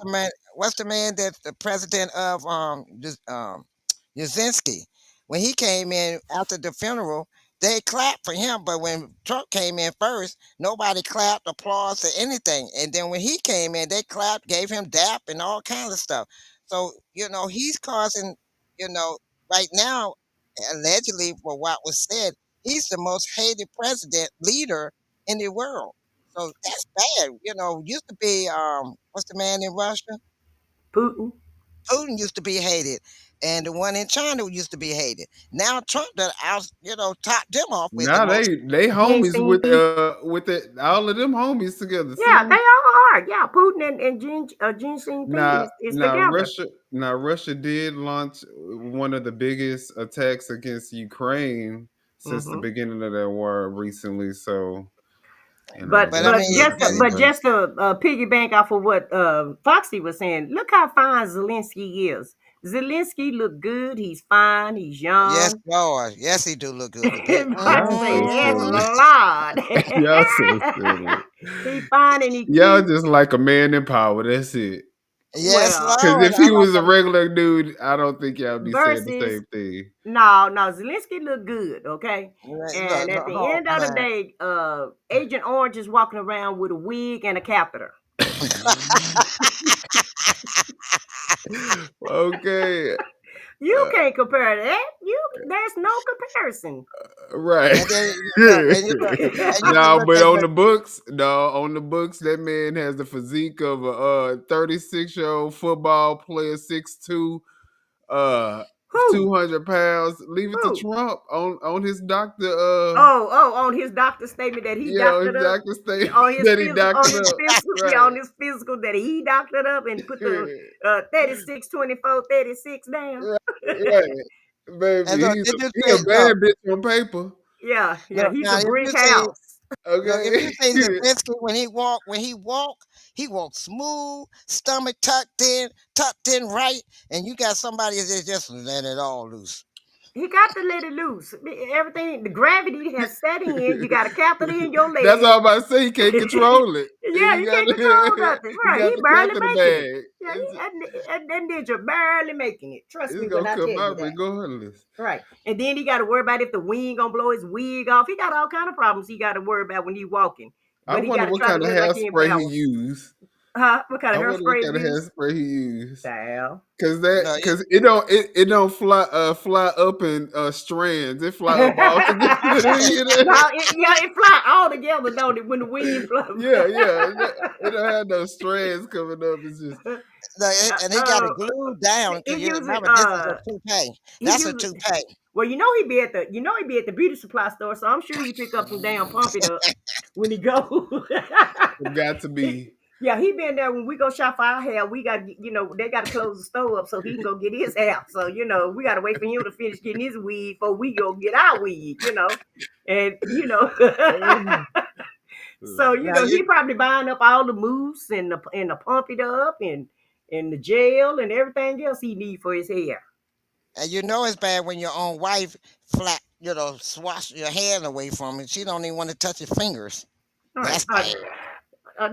what's the man that's the president of Yazinski, when he came in after the funeral, they clapped for him, but when Trump came in first, nobody clapped, applause, or anything. And then when he came in, they clapped, gave him dap and all kinds of stuff. So he's causing, you know, right now, allegedly for what was said, he's the most hated president leader in the world. So that's bad. Used to be what's the man in Russia? Putin. Putin used to be hated, and the one in China used to be hated. Now Trump done out, topped them off with the Now most. they Jin homies Jinping. with it all of them homies together. Yeah, they See? all are. Yeah, Putin and Jin Jinping Now, is now together. Russia, now Russia did launch one of the biggest attacks against Ukraine since the Hmm. beginning of that war recently. So But But I but that's mean, just but but anyway. just to piggyback off of what Foxy was saying, look how fine Zelensky is. Zelensky look good. He's fine. He's yes, young. Lord, yes, he do look good. I Y'all say so yes, Mhm. silly. Lord. Y'all so silly. He fine and he Y'all cute. just like a man in power. That's it. Yes, Well, Because Lord, if I he like was a them. regular dude, I don't think y'all be saying the versus same thing. no, Zelensky look good, okay. Look, And at look, the hold, end of the man. day, Agent Orange is walking around with a wig and a catheter. Okay. You can't compare that. There's no comparison. Right. And then look, and you can No, look but at on the the books, no, on the books, that man has the physique of a 36-year-old football player, 6'2", uh, Who? 200 pounds. Leave it to Who? Trump on his doctor. Oh, on his doctor statement that he Yeah, his doctored up. doctor statement On his that he physical, on doctored his up. physical, yeah, Right. on his physical that he doctored up and put the 36, 24, 36 down. Right. Right. and Baby, look, did you he a say bad bitch on paper. Yeah, look he's a now if brick you see house. look, if you Okay. see Zelensky he walk smooth, stomach tucked in right, and you got somebody that just let it all loose. He got to let it loose. Everything, the gravity has set in. You got a catheter in your That's leg. all I'm about to say. He can't control it. Yeah, He you got can't control nothing. he Right. got He the barely catheter making it. bag. Yeah, that ninja barely making it. Trust It's me when gonna I tell come you out that. regardless. Right. And then he got to worry about if the wind gonna blow his wig off. He got all kind of problems he got to worry about when he walking. I But he got wonder to what try to kind of look like he in hairspray he power. used. Huh? What kind I of wonder what hairspray kind he of use? hairspray he used. Style. Cause No, it don't fly up in strands. It fly up all together. You know? it fly all together, don't it? When the wind blows. Yeah, yeah. It don't have no strands coming up. It's just Look, and he got it glued down he because you uses remember this is a toupee. he That's a uses toupee. well, he be at the beauty supply store, so I'm sure he pick up some damn pump it up when he go. got to be. Yeah, he been there when we go shop for our hair. We got they got to close the store up so he can go get his hair. So we got to wait for him to finish getting his weed before we go get our weed. And so Now you he probably buying up all the mousse and the pump it up and the gel and everything else he need for his hair. and you know it's bad when your own wife flat, swash your hand away from it. She don't even want to touch your fingers. All right, That's bad.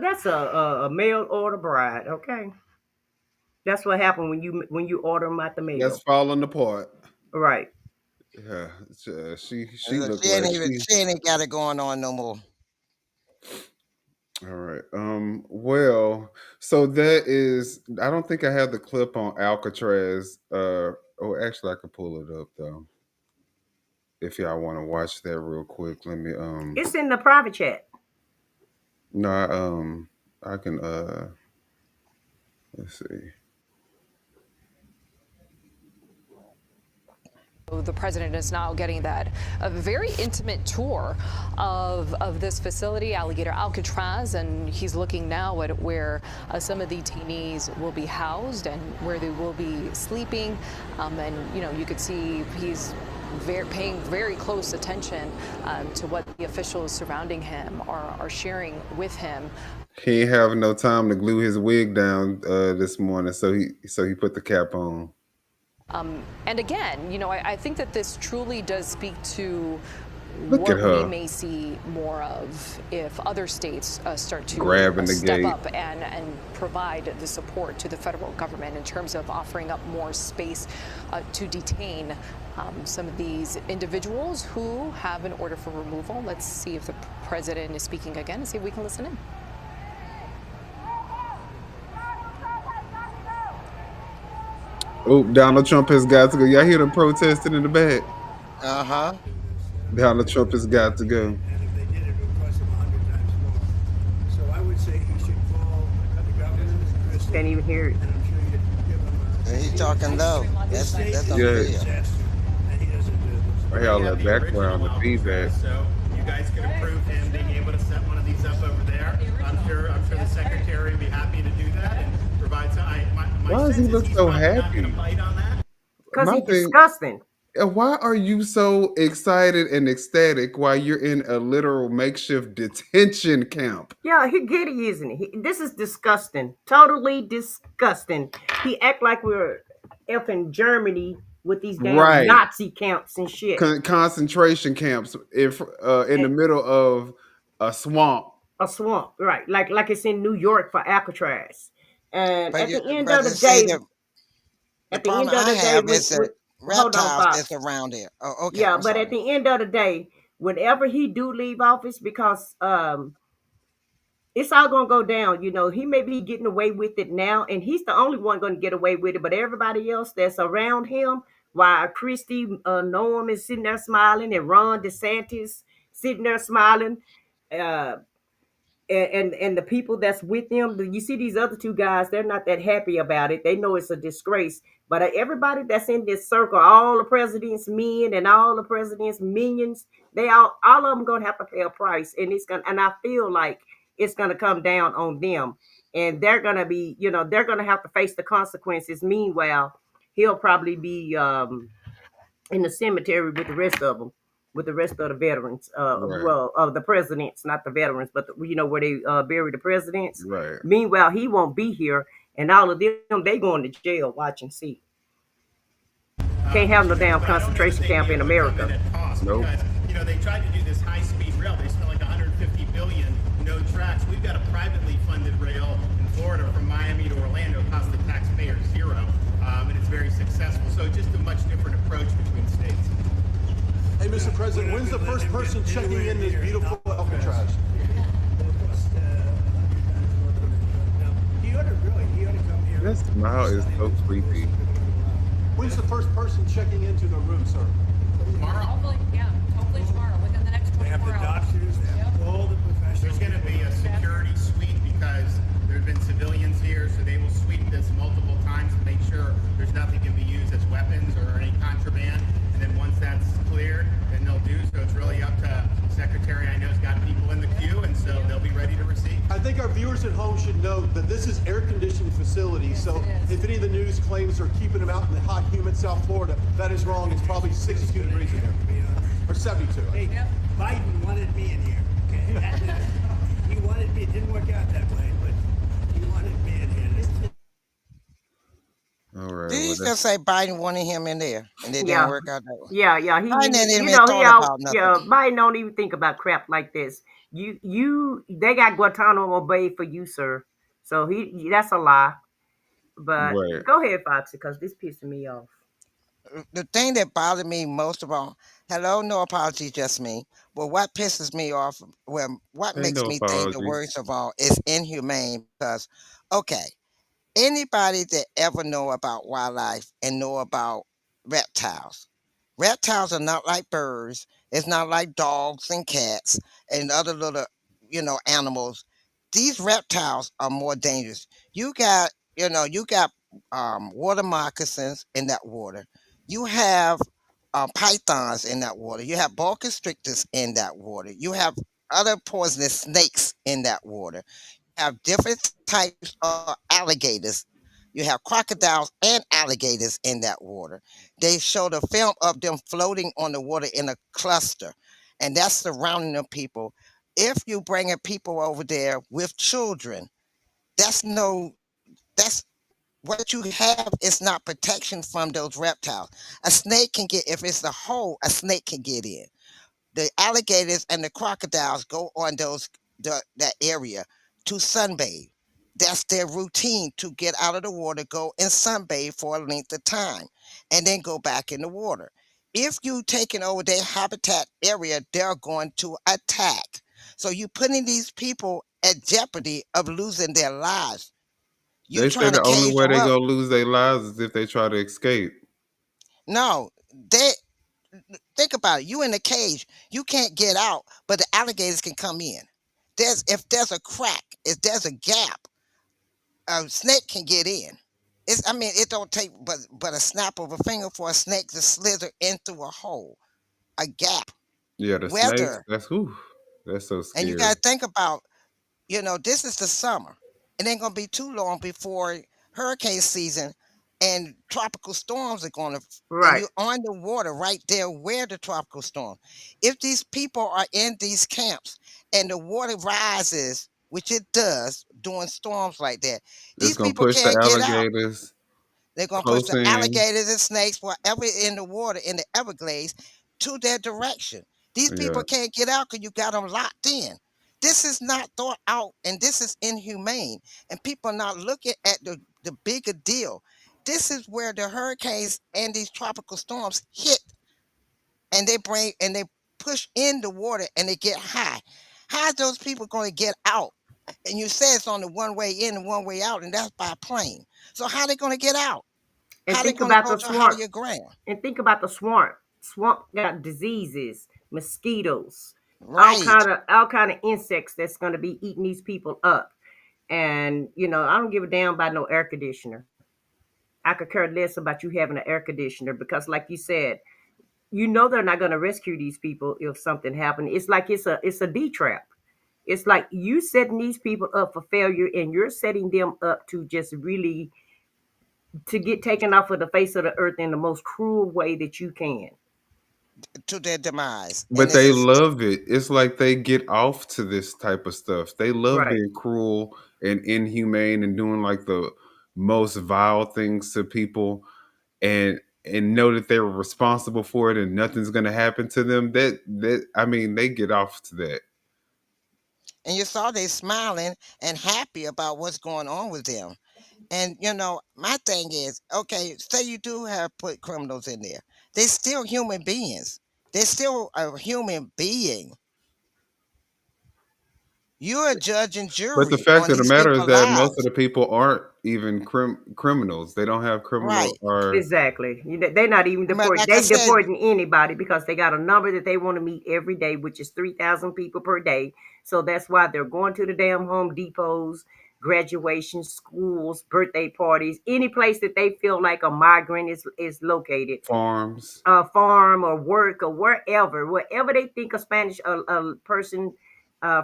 that's a mail order bride. Okay, that's what happened when you order them out the That's mail. falling apart. Right. Yeah, she Look, looked like she. she ain't even got it going on no more. All right. Well, so that is. I don't think I have the clip on Alcatraz. Oh, actually, I could pull it up though. If y'all want to watch that real quick, let me. It's in the private chat. No, I can let's see. The president is now getting that a very intimate tour of this facility, Alligator Alcatraz, and he's looking now at where some of the detainees will be housed and where they will be sleeping. And you could see he's paying very close attention to what the officials surrounding him are sharing with him. He ain't have no time to glue his wig down this morning, so he put the cap on. And again, I think that this truly does speak to Look at what we her may see more of if other states start to grabbing the step gate. up and provide the support to the federal government in terms of offering up more space to detain some of these individuals who have an order for removal. Let's see if the president is speaking again and see if we can listen in. Oh, Donald Trump has got to go. Y'all hear them protesting in the back? Uh-huh. Donald Trump has got to go. So I would say he should call the governor. Can't even hear it. And he's talking low. That's unreal. I hear all that background, the feedback. So you guys could approve him being able to set one of these up over there. I'm sure the secretary would be happy to do that and provide some. Why does he look so happy? Because My he's thing- disgusting. Why are you so excited and ecstatic while you're in a literal makeshift detention camp? Yeah, he giddy, isn't he? This is disgusting. Totally disgusting. He act like we're in Germany with these damn Right. Nazi camps and shit. Concentration camps in the middle of a swamp. A swamp, right? Like it's in New York for Alcatraz. And But at you, the end but of the see, day, the at the end problem of I the day, have is the hold on, reptiles Fox. that's around there. Oh, okay. Yeah, I'm but sorry. at the end of the day, whenever he do leave office, because it's all gonna go down. He may be getting away with it now, and he's the only one gonna get away with it. But everybody else that's around him, while Christy Noam is sitting there smiling, and Ron DeSantis sitting there smiling, uh, and the people that's with him, you see these other two guys, they're not that happy about it. They know it's a disgrace. But everybody that's in this circle, all the president's men and all the president's minions, they all of them gonna have to pay a price, and I feel like it's gonna come down on them, and they're gonna be, they're gonna have to face the consequences. Meanwhile, he'll probably be in the cemetery with the rest of them, with the rest of the veterans. Right. Well, the presidents, not the veterans, but where they bury the presidents. Right. Meanwhile, he won't be here, and all of them, they going to jail. Watch and see. Can't have no damn concentration camp in America. Nope. Because, they tried to do this high-speed rail. They spent like $150 billion, no tracks. We've got a privately funded rail in Florida from Miami to Orlando. It costs the taxpayer zero, and it's very successful. So just a much different approach between states. Hey, Mr. President, when's the first person checking in this beautiful Alcatraz? He ought to come here. That smile is so creepy. When's the first person checking into the room, sir? Tomorrow. Hopefully tomorrow, within the next They have the doctors, they have all the professionals. There's going to be a security sweep because there have been civilians here, so they will sweep this multiple times to make sure there's nothing can be used as weapons or any contraband. And then once that's cleared, then they'll do. So it's really up to Secretary. I know has got people in the queue, and so they'll be ready to receive. I think our viewers at home should know that this is air-conditioned facility, so if any of the news claims are keeping them out in the hot, humid South Florida, that is wrong. It's probably 62 degrees in there, or 72. Hey, Biden wanted me in here. Okay? He wanted me. It didn't work out that way, but he wanted me in here. All right. Did he well, just say Biden wanted him in there, and it Yeah. didn't work out that way? Yeah. Biden didn't even he thought about nothing. Biden don't even think about crap like this. They got Guantanamo Bay for you, sir. So that's a lie. But Right. go ahead, Foxy, because this pissing me off. The thing that bothered me most of all, hello, no apology, just me. But what pisses me off, well, what Ain't makes no me think the apology. worst of all is inhumane because, okay, anybody that ever know about wildlife and know about reptiles, reptiles are not like birds. It's not like dogs and cats and other little, animals. these reptiles are more dangerous. You got, you got water moccasins in that water. You have pythons in that water. You have boa constrictors in that water. You have other poisonous snakes in that water. You have different types of alligators. You have crocodiles and alligators in that water. They showed a film of them floating on the water in a cluster, and that's surrounding the people. If you bringing people over there with children, that's no, that's what you have is not protection from those reptiles. A snake can get, if it's a hole, a snake can get in. The alligators and the crocodiles go on that area to sunbathe. That's their routine, to get out of the water, go and sunbathe for a length of time, and then go back in the water. If you taking over their habitat area, they're going to attack. So you putting these people at jeopardy of losing their lives. You They say trying to the only cage way them they up. gonna lose their lives is if they try to escape. No, they think about it. You in a cage, you can't get out, but the alligators can come in. If there's a crack, if there's a gap, a snake can get in. I mean, it don't take but a snap of a finger for a snake to slither into a hole, a gap. Yeah, the snakes. Weather, That's whew, that's so and you scary. got to think about, this is the summer. It ain't gonna be too long before hurricane season and tropical storms are gonna, and Right. you're on the water right there where the tropical storm. If these people are in these camps and the water rises, which it does during storms like that, It's these gonna people push the can't get out. alligators They're gonna push close the in. alligators and snakes, whatever in the water in the Everglades, to their direction. These Yeah, people can't get out because you got them locked in. This is not thought out, and this is inhumane. And people are not looking at the bigger deal. This is where the hurricanes and these tropical storms hit, and they push in the water and they get high. How's those people going to get out? And you say it's on the one way in and one way out, and that's by plane. So how they going to get out? And How they think gonna about go the to swamp. higher ground? And think about the swamp. Swamp got diseases, mosquitoes, Right. all kind of insects that's going to be eating these people up. And I don't give a damn about no air conditioner. I could care less about you having an air conditioner because, like you said, they're not going to rescue these people if something happened. It's like it's a D trap. It's like you setting these people up for failure, and you're setting them up to just really to get taken off of the face of the earth in the most cruel way that you can. To their demise. And but this they is love it. It's like they get off to this type of stuff. They love Right. being cruel and inhumane and doing like the most vile things to people, and know that they were responsible for it and nothing's gonna happen to them. That I mean, they get off to that. and you saw they smiling and happy about what's going on with them. And my thing is, okay, say you do have put criminals in there. They're still human beings. They're still a human being. You're a judge and But the jury fact on of the these matter is people's that most of lives. the people aren't even criminals. They don't have criminal Right. or Exactly. They're not even But deporting. like I They said, deporting anybody because they got a number that they want to meet every day, which is 3,000 people per day. So that's why they're going to the damn Home Depots, graduation schools, birthday parties, any place that they feel like a migrant is located, farms. a farm or work or wherever they think a Spanish a person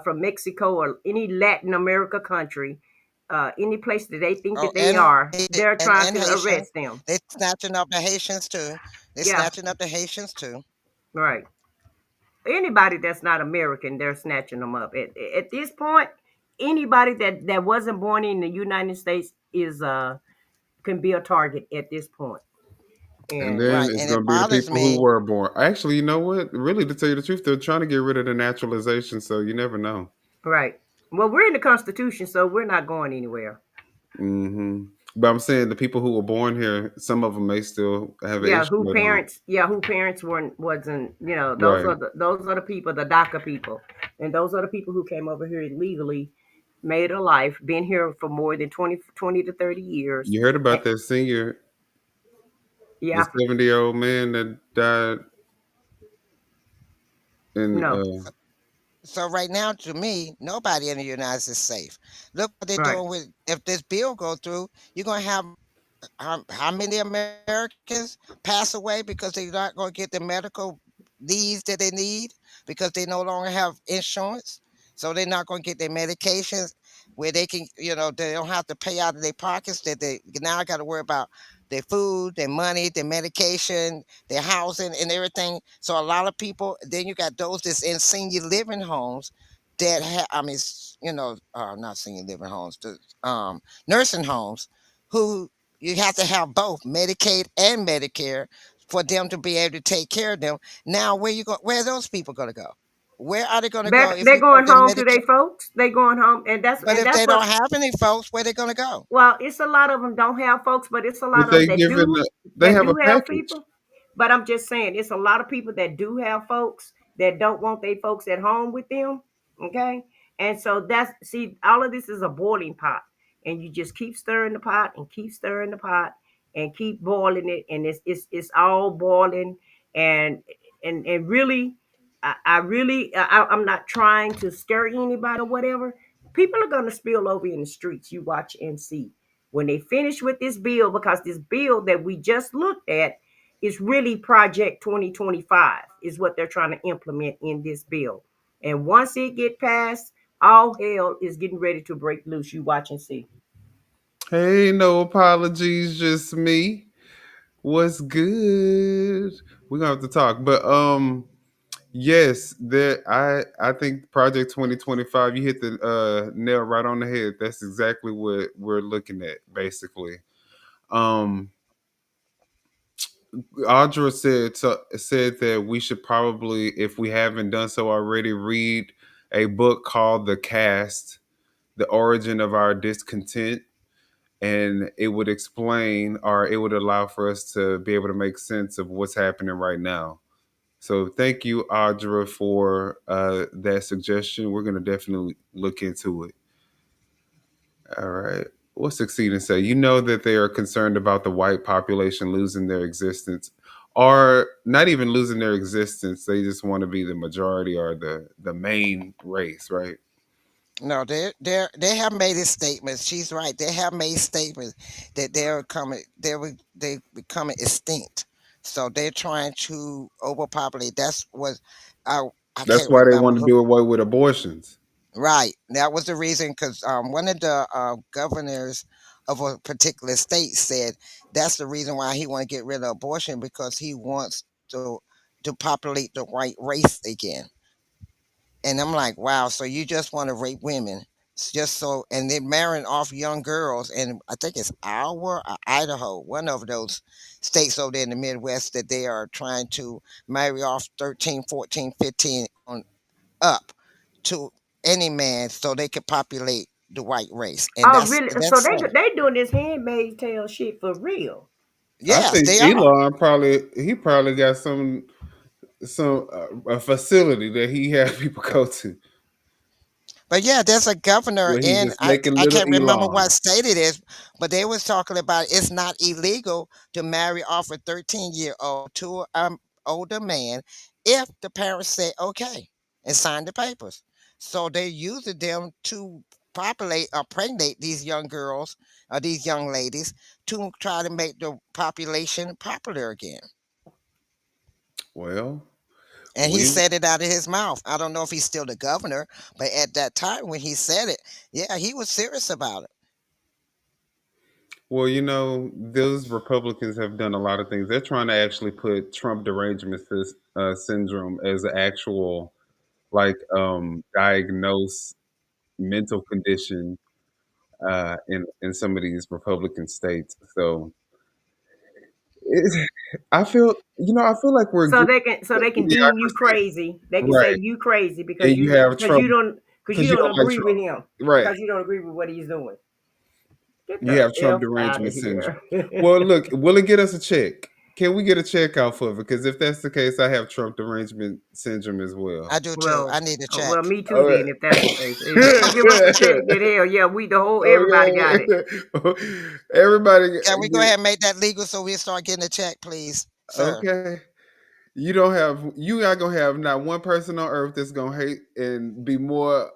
from Mexico or any Latin America country, any place that they think oh, that they are, they're trying and to Haitian, arrest them. they snatching up the Haitians too. They're Yeah, snatching up the Haitians too. right. Anybody that's not American, they're snatching them up. At this point, anybody that wasn't born in the United States is can be a target at this point. And And then Right. it's And gonna it be the bothers people who me. were born. Actually, you know what? Really, to tell you the truth, they're trying to get rid of the naturalization, so you never know. right. Well, we're in the Constitution, so we're not going anywhere. But I'm saying the people who were born here, some of them may still have an issue with them. Who parents wasn't, Right. those are the people, the DACA people, and those are the people who came over here illegally, made a life, been here for more than 20 to 30 years. You heard And, about that senior, the yeah, 70-year-old man that died in no, So right now, to me, nobody in the United States is safe. Look what they're Right. doing with, if this bill go through, you're gonna have how many Americans pass away because they're not going to get the medical needs that they need because they no longer have insurance. So they're not going to get their medications where they can, they don't have to pay out of their pockets. That they now got to worry about their food, their money, their medication, their housing, and everything. So a lot of people. Then you got those that's in senior living homes that have, I mean, not senior living homes, the nursing homes, who you have to have both Medicaid and Medicare for them to be able to take care of them. Now, where are those people going to go? Where are they going to go if They're you take going the home to Medicaid? their folks. They going home, and But if that's they what. don't have any folks, where they going to go? Well, it's a lot of them don't have folks, but it's a But lot of them they giving they that have a do have package. people. But I'm just saying, it's a lot of people that do have folks that don't want their folks at home with them. Okay, and so that's see, all of this is a boiling pot, and you just keep stirring the pot and keep stirring the pot and keep boiling it, and it's all boiling, and and really, I'm not trying to scare anybody or whatever. People are going to spill over in the streets. You watch and see when they finish with this bill, because this bill that we just looked at is really Project 2025 is what they're trying to implement in this bill. And once it get passed, all hell is getting ready to break loose. You watch and see. Hey, no apologies, just me. What's good? We're gonna have to talk. But yes, there I think Project 2025, you hit the nail right on the head. That's exactly what we're looking at, basically. Um Audra said that we should probably, if we haven't done so already, read a book called The Cast, The Origin of Our Discontent, and it would explain, or it would allow for us to be able to make sense of what's happening right now. So thank you, Audra, for that suggestion. We're going to definitely look into it. All right. What's Succeed say? You know that they are concerned about the white population losing their existence, or not even losing their existence. They just want to be the majority or the main race, right? No, they have made a statements. She's right. They have made statements that they becoming extinct. So they're trying to overpopulate. That's what I That's can't why they remember want to who. do away with abortions. Right. That was the reason because one of the governors of a particular state said that's the reason why he want to get rid of abortion because he wants to populate the white race again. And I'm like, wow, so you just want to rape women. Just so, and they're marrying off young girls. And I think it's Iowa or Idaho, one of those states over there in the Midwest that they are trying to marry off 13, 14, 15 on up to any man so they could populate the white race. And Oh, that's really? So that's sad. they doing this handmaid's tale shit for real. I Yes, think they are. Elon probably got some a facility that he had people go to But yeah, there's a governor where he's in just making I little can't remember what Elon. state it is, but they was talking about it's not illegal to marry off a 13-year-old to an older man if the parents say okay and sign the papers. So they're using them to populate or pregnate these young girls or these young ladies to try to make the population popular again. Well, And he we said it out of his mouth. I don't know if he's still the governor, but at that time when he said it, yeah, he was serious about it. Well, those Republicans have done a lot of things. They're trying to actually put Trump derangement syndrome as an actual, like, diagnosed mental condition in some of these Republican states. So I feel like we're So getting they can deem you mediocrity, crazy. They can say right? you crazy And you have Trump because you because you don't don't like agree with Trump, him, right? because you don't agree with what he's doing. Get You the have Trump f out of derangement syndrome. here. Well, look, will it get us a check? Can we get a check out for it? Because if that's the case, I have Trump derangement syndrome as well. I do too. I Well, need a well, check. me too. All Then, right. if that's the case, if you don't give us a check, then hell yeah, we the whole everybody got it. Okay. Everybody Can we go get ahead and make that legal so we start getting a check, please, sir? okay. You not gonna have not one person on earth that's gonna hate and be more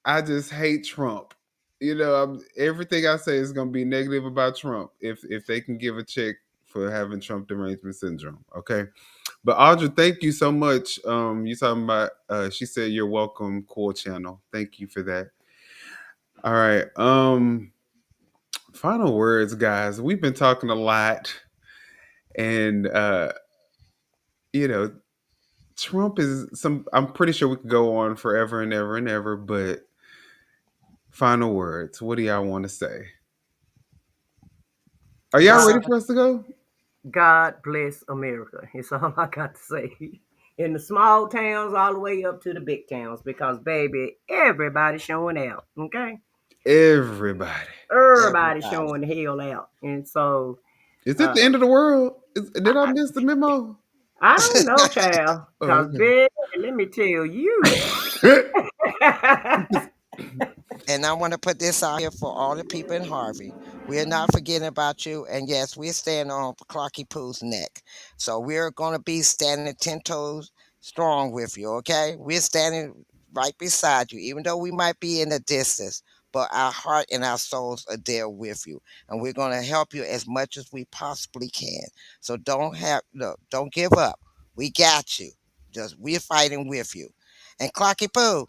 I just hate Trump. Everything I say is gonna be negative about Trump if they can give a check for having Trump derangement syndrome. Okay. But Audra, thank you so much. You talking about she said you're welcome, Core Channel. Thank you for that. All right. Final words, guys. We've been talking a lot and you know, Trump is I'm pretty sure we could go on forever and ever and ever, but final words. What do y'all want to say? Are y'all ready God, for us to go? God bless America. It's all I got to say. In the small towns, all the way up to the big towns, because baby, everybody's showing out. Okay, Everybody. everybody's Everybody. showing the hell out, and so Is it the uh, end of the world? Did I I, miss the memo? I don't know, child, Oh, because baby, let me tell you. okay. And I want to put this out here for all the people in Harvey. We're not forgetting about you. And yes, we're staying on Clocky Poo's neck. So we're going to be standing 10 toes strong with you, okay? We're standing right beside you, even though we might be in the distance. But our heart and our souls are there with you. And we're going to help you as much as we possibly can. So don't give up. We got you. Just we're fighting with you. And Clocky Poo,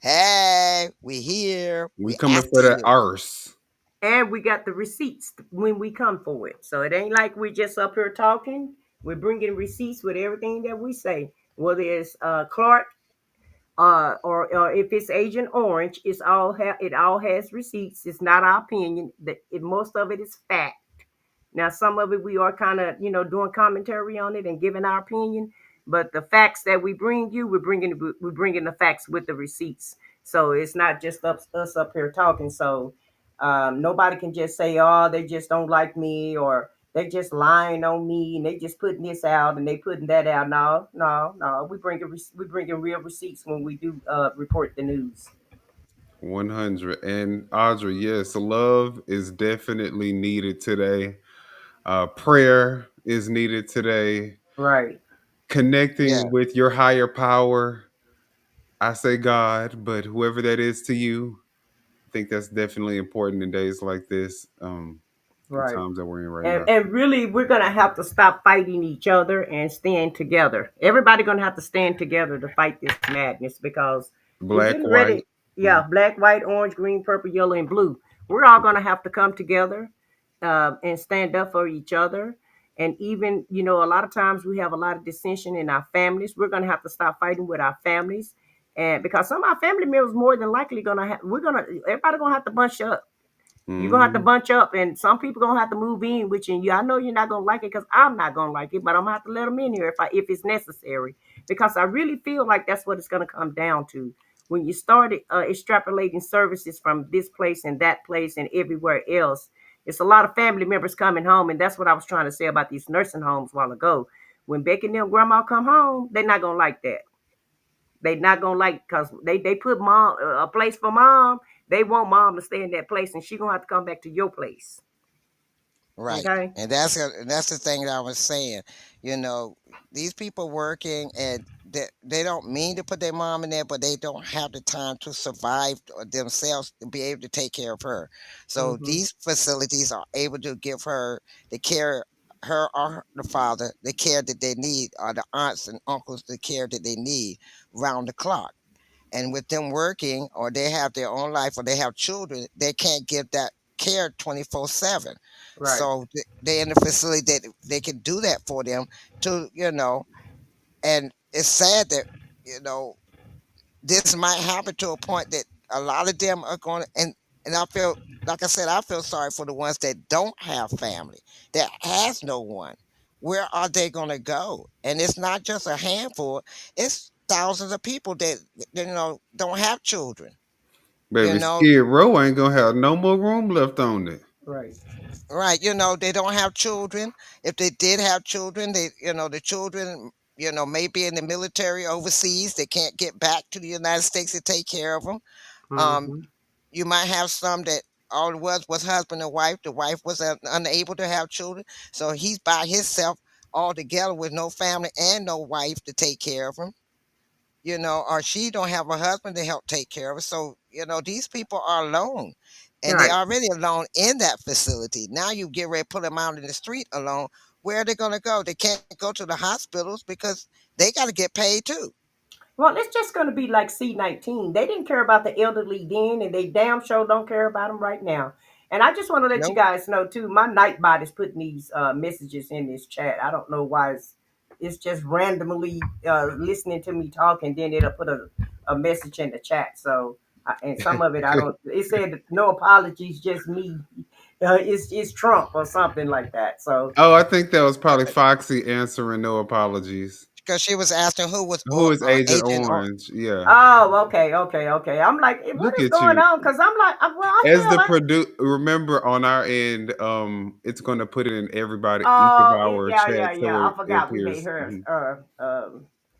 hey, we here. We We coming for after that you. arse. And we got the receipts when we come for it. So it ain't like we just up here talking. We're bringing receipts with everything that we say. Whether it's Clark or if it's Agent Orange, it all has receipts. It's not our opinion. Most of it is fact. Now, some of it we are kind of, doing commentary on it and giving our opinion. But the facts that we bring you, we're bringing the facts with the receipts. So it's not just us up here talking. So nobody can just say, oh, they just don't like me, or they just lying on me, and they just putting this out and they putting that out. No, no, no. We bringing real receipts when we do report the news. 100. And Audrey, yes, love is definitely needed today. Prayer is needed today. Right. Yeah, Connecting with your higher power. I say God, but whoever that is to you, I think that's definitely important in days like this, in Right. times that we're in right And now. and really we're gonna have to stop fighting each other and stand together. Everybody gonna have to stand together to fight this madness, because we're Black, getting white. ready. Yeah, black, white, orange, green, purple, yellow, and blue. We're all gonna have to come together and stand up for each other. And even, a lot of times we have a lot of dissension in our families. We're gonna have to stop fighting with our families. And because some of our family members more than likely gonna have everybody gonna have to bunch up. You're gonna have to Hmm. bunch up, and some people gonna have to move in with you. And I know you're not gonna like it, because I'm not gonna like it, but I'm gonna have to let them in here if it's necessary, because I really feel like that's what it's gonna come down to. When you start extrapolating services from this place and that place and everywhere else, it's a lot of family members coming home, and that's what I was trying to say about these nursing homes a while ago. When Becky and them grandma come home, they're not gonna like that. They not gonna like, because they put mom a place for mom. They want mom to stay in that place, and she gonna have to come back to your place. right. Okay. And that's the thing that I was saying. You know, these people working and they don't mean to put their mom in there, but they don't have the time to survive themselves to be able to take care of her. So Mm-hmm. these facilities are able to give her the care, her or the father, the care that they need, or the aunts and uncles the care that they need round the clock. And with them working, or they have their own life, or they have children, they can't give that care 24/7. Right. So they're in the facility that they can do that for them to. And it's sad that you know this might happen to a point that a lot of them are going to, and I feel, like I said, I feel sorry for the ones that don't have family, that has no one. Where are they going to go? And it's not just a handful, it's thousands of people that don't have children. you Baby, know Skid Row ain't gonna have no more room left on it. Right. right, they don't have children. If they did have children, the children may be in the military overseas. They can't get back to the United States to take care of them. um Mm-hmm. You might have some that all it was husband and wife. The wife was unable to have children, so he's by himself all together with no family and no wife to take care of him, or she don't have a husband to help take care of her. So, these people are alone. And they Right. already alone in that facility. Now you get ready to put them out in the street alone. Where are they going to go? They can't go to the hospitals because they got to get paid too. Well, it's just going to be like C-19. They didn't care about the elderly then, and they damn sure don't care about them right now. And I just want to let you Nope. guys know too. My Nightbot is putting these messages in this chat. I don't know why it's just randomly listening to me talk, and then it'll put a message in the chat. So and some of it I don't. It said no apologies, just me. It's Trump or something like that. So Oh, I think that was probably Foxy answering no apologies. Because she was asking who was Who is Agent Agent Orange? Yeah. oh, okay. I'm like, what Look is at going you. on? Because I'm like, well, I As feel the like. remember on our end, it's gonna put it in each of Oh, our yeah. chats so I it forgot we made appears. her. Mhm.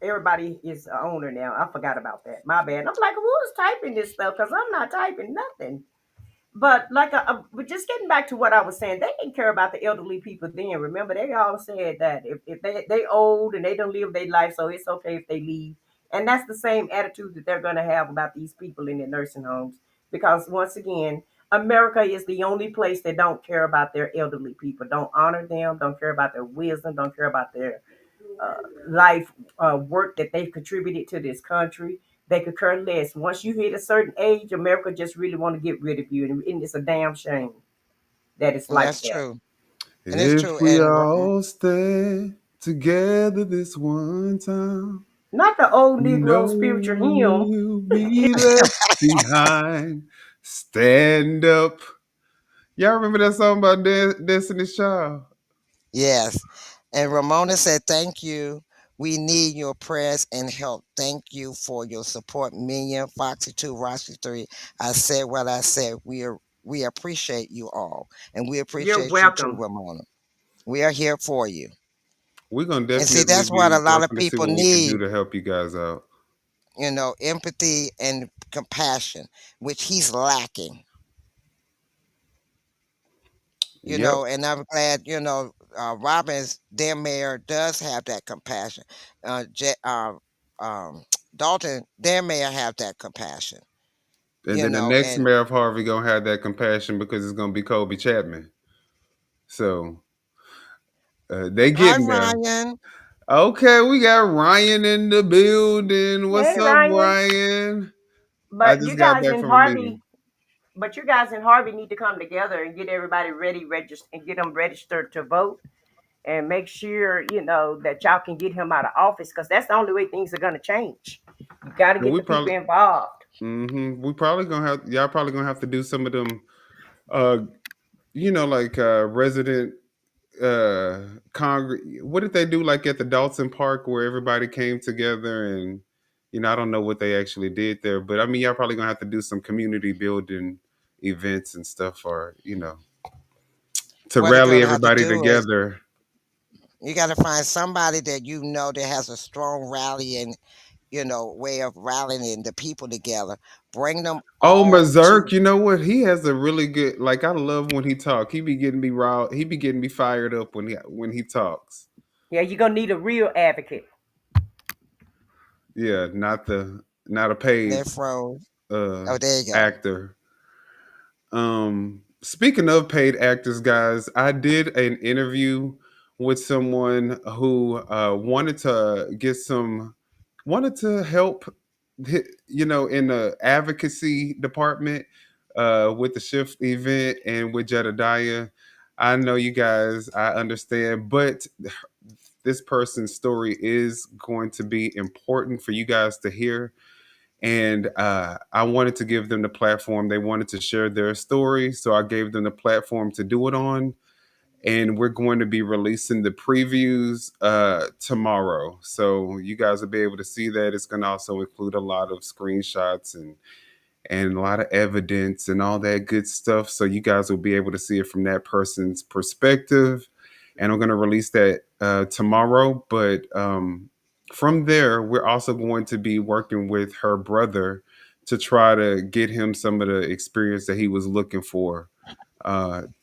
Everybody is a owner now. I forgot about that. My bad. I'm like, who's typing this stuff? Because I'm not typing nothing. But like, but just getting back to what I was saying, they didn't care about the elderly people then. Remember, they all said that if they old and they don't live their life, so it's okay if they leave. And that's the same attitude that they're going to have about these people in the nursing homes. Because once again, America is the only place that don't care about their elderly people, don't honor them, don't care about their wisdom, don't care about their uh, life work that they've contributed to this country. They could care less. Once you hit a certain age, America just really want to get rid of you, and it's a damn shame that it's like That's that. true. And it's If true. we And all stand together this one time, Not the old no Negro spiritual one hymn. will be left behind. Stand up. Y'all remember that song about Destiny's Child? yes. And Ramona said, thank you. We need your prayers and help. Thank you for your support. Minion, Foxy 2, Roxy 3. I said what I said. We appreciate you all. And we You're appreciate you too, welcome. Ramona. We are here for you. We're gonna And see, definitely that's what a be lot of working to see people what we can do need, to help you guys out. empathy and compassion, which he's lacking. Yep. And I'm glad, Robbins, their mayor, does have that compassion. Dalton, their mayor, have that compassion. And then the next And mayor of Harvey gonna have that compassion because it's gonna be Kobe Chapman. So they hi, getting there. Ryan. Okay, we got Ryan in the building. What's Hey, up, Ryan. Ryan? I But just you got guys back in from a meeting. Harvey, but you guys in Harvey need to come together and get everybody ready, register, and get them registered to vote, and make sure that y'all can get him out of office because that's the only way things are gonna change. You got to Well, get we the people probably, involved. we probably gonna have y'all probably gonna have to do some of them, uh, like resident what did they do like at the Dalton Park where everybody came together and I don't know what they actually did there, but I mean y'all probably gonna have to do some community building events and stuff or to What they're rally going to have to everybody do is together. you got to find somebody that that has a strong rallying, way of rallying the people together. Bring them Oh, all Mazurk, to. you know what? He has a really good like I love when he talk. He be getting me riled. He be getting me fired up when he talks. Yeah, you're gonna need a real advocate. Yeah, not a paid They're froze. uh Oh, there you go. actor. Speaking of paid actors, guys, I did an interview with someone who wanted to help, in the advocacy department with the shift event and with Jedediah. I know you guys, I understand, but this person's story is going to be important for you guys to hear, and I wanted to give them the platform. They wanted to share their story, so I gave them the platform to do it on. And we're going to be releasing the previews tomorrow, so you guys will be able to see that. It's going to also include a lot of screenshots and a lot of evidence and all that good stuff. So you guys will be able to see it from that person's perspective. And I'm going to release that tomorrow. But from there, we're also going to be working with her brother to try to get him some of the experience that he was looking for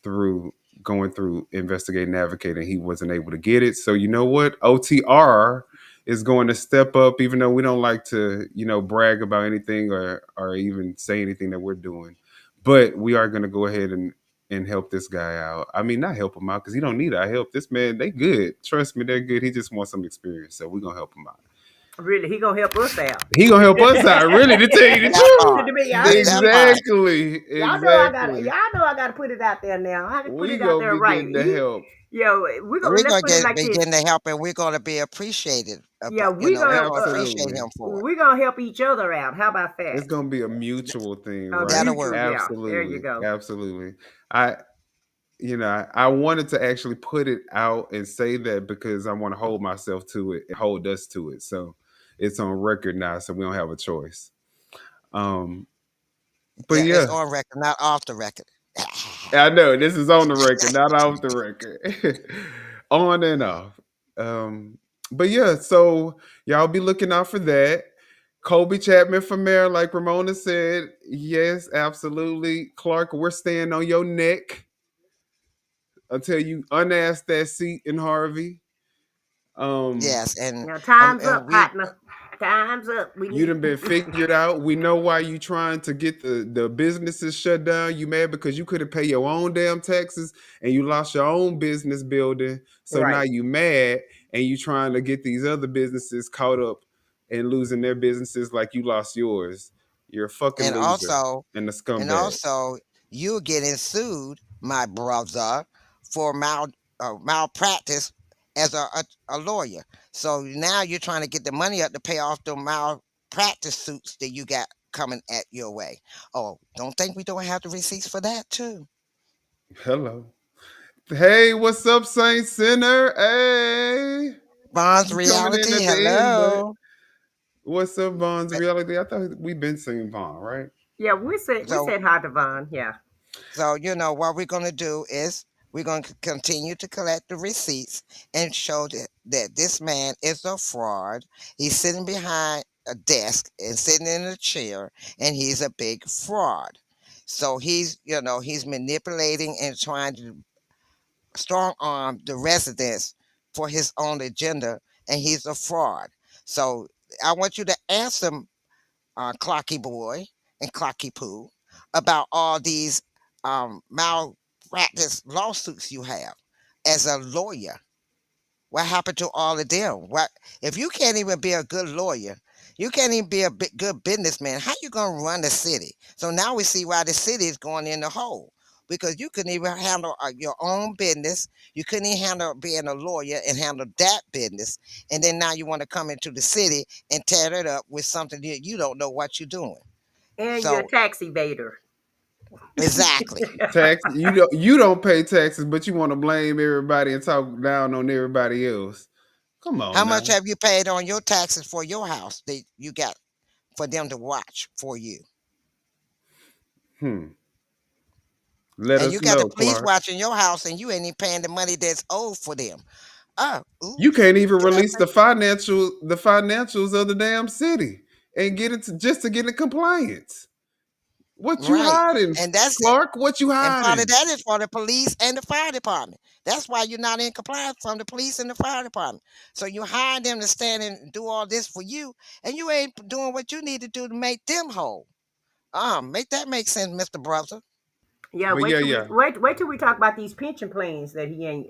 through going through investigating, advocating. He wasn't able to get it. So you know what? OTR is going to step up, even though we don't like to, brag about anything or even say anything that we're doing. But we are going to go ahead and help this guy out. I mean, not help him out because he don't need our help. This man, they good. Trust me, they're good. He just wants some experience. So we're going to help him out. Really, he gonna help us out. He gonna help us out, really, to tell you the That truth. part. To me, Exactly. y'all know I got. Exactly. Y'all know I got to put it out there now. I got to put We it out gonna there be right. getting the help. Yo, We're let's gonna put it like be this. getting the help, and we're gonna be appreciated. Yeah, We're gonna appreciate him for it. we're gonna help each other out. How about that? It's gonna be a mutual thing, Oh, right? That'll mutual, work. yeah. There you Absolutely. go. Absolutely. I wanted to actually put it out and say that because I want to hold myself to it and hold us to it. So it's on record now, so we don't have a choice. But Yeah, it's yeah, on record, not off the record. I know this is on the record, not off the record. On and off. But yeah, so y'all be looking out for that. Kobe Chapman for mayor, like Ramona said. Yes, absolutely. Clark, we're staying on your neck until you unask that seat in Harvey. Yes, and Now, time's and up, we partner. Time's up. We You need. done been figured out. We know why you trying to get the businesses shut down. You mad because you couldn't pay your own damn taxes and you lost your own business building. So now Right. you mad and you trying to get these other businesses caught up and losing their businesses like you lost yours. You're a fucking and loser also and a and scumbag. also you're getting sued, my brother, for malpractice as a lawyer. So now you're trying to get the money up to pay off the malpractice suits that you got coming at your way. Oh, don't think we don't have the receipts for that too. Hello. Hey, what's up, Saint Sinner? Hey. Bonds You coming in reality, at the end, but hello. what's up, Bonds Reality? I thought we've been singing Bond, right? Yeah, we So said hi to Vaughn. Yeah. So, what we're going to do is we're going to continue to collect the receipts and show that this man is a fraud. He's sitting behind a desk and sitting in a chair, and he's a big fraud. So he's manipulating and trying to strong arm the residents for his own agenda, and he's a fraud. So I want you to answer Clocky Boy and Clocky Poo about all these malpractice lawsuits you have as a lawyer. What happened to all of them? What if you can't even be a good lawyer? You can't even be a good businessman. How you gonna run the city? So now we see why the city is going in the hole because you couldn't even handle your own business. You couldn't even handle being a lawyer and handle that business. And then now you want to come into the city and tear it up with something that you don't know what you're doing. And you're a So tax evader. exactly. Tax you don't pay taxes, but you want to blame everybody and talk down on everybody else. Come How on now. much have you paid on your taxes for your house that you got for them to watch for you? Hmm. Let And us you got the know, police Clark. watching your house and you ain't even paying the money that's owed for them. Oh, You oops. can't even Did I release say? the financials of the damn city and get it just to get in compliance. What you Right. hiding, And that's Clark? What you and part of hiding? that is for the police and the fire department. That's why you're not in compliance from the police and the fire department. So you hire them to stand and do all this for you, and you ain't doing what you need to do to make them whole. Make that make sense, Mr. Brother. Yeah, But yeah, yeah. wait till we talk about these pension plans that he ain't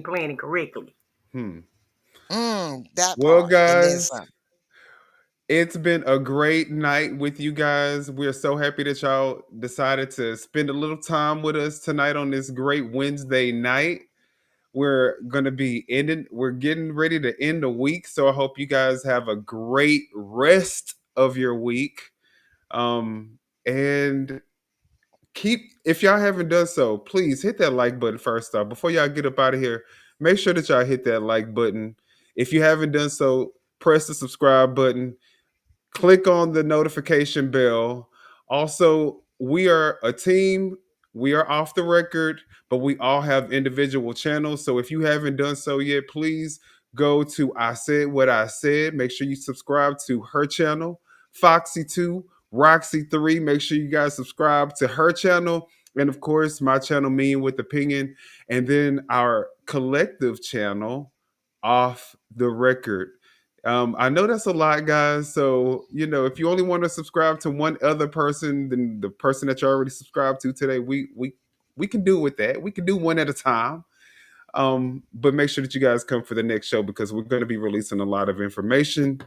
planning correctly. Hmm. That Well, part. And then guys, some. it's been a great night with you guys. We're so happy that y'all decided to spend a little time with us tonight on this great Wednesday night. We're getting ready to end the week. So I hope you guys have a great rest of your week. And if y'all haven't done so, please hit that like button first off. Before y'all get up out of here, make sure that y'all hit that like button. If you haven't done so, press the subscribe button, click on the notification bell. Also, we are a team. We are off the record, but we all have individual channels. So if you haven't done so yet, please go to I Said What I Said. Make sure you subscribe to her channel, Foxy 2, Roxy 3. Make sure you guys subscribe to her channel. And of course, my channel, Mean with Opinion, and then our collective channel, Off the Record. I know that's a lot, guys. So, if you only want to subscribe to one other person than the person that you already subscribed to today, we can do with that. We can do one at a time. But make sure that you guys come for the next show because we're going to be releasing a lot of information.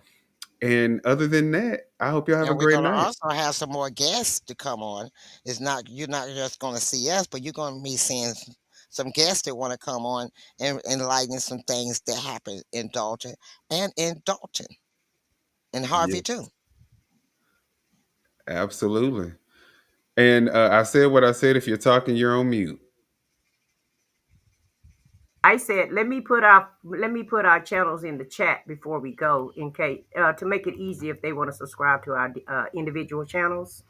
And other than that, I hope y'all have a And we're great gonna night. also have some more guests to come on. You're not just gonna see us, but you're gonna be seeing some guests that want to come on and enlighten some things that happen in Dalton and Yeah, Harvey too. absolutely. And I said what I said. If you're talking, you're on mute. I said, let me put our channels in the chat before we go, in case to make it easy if they want to subscribe to our individual channels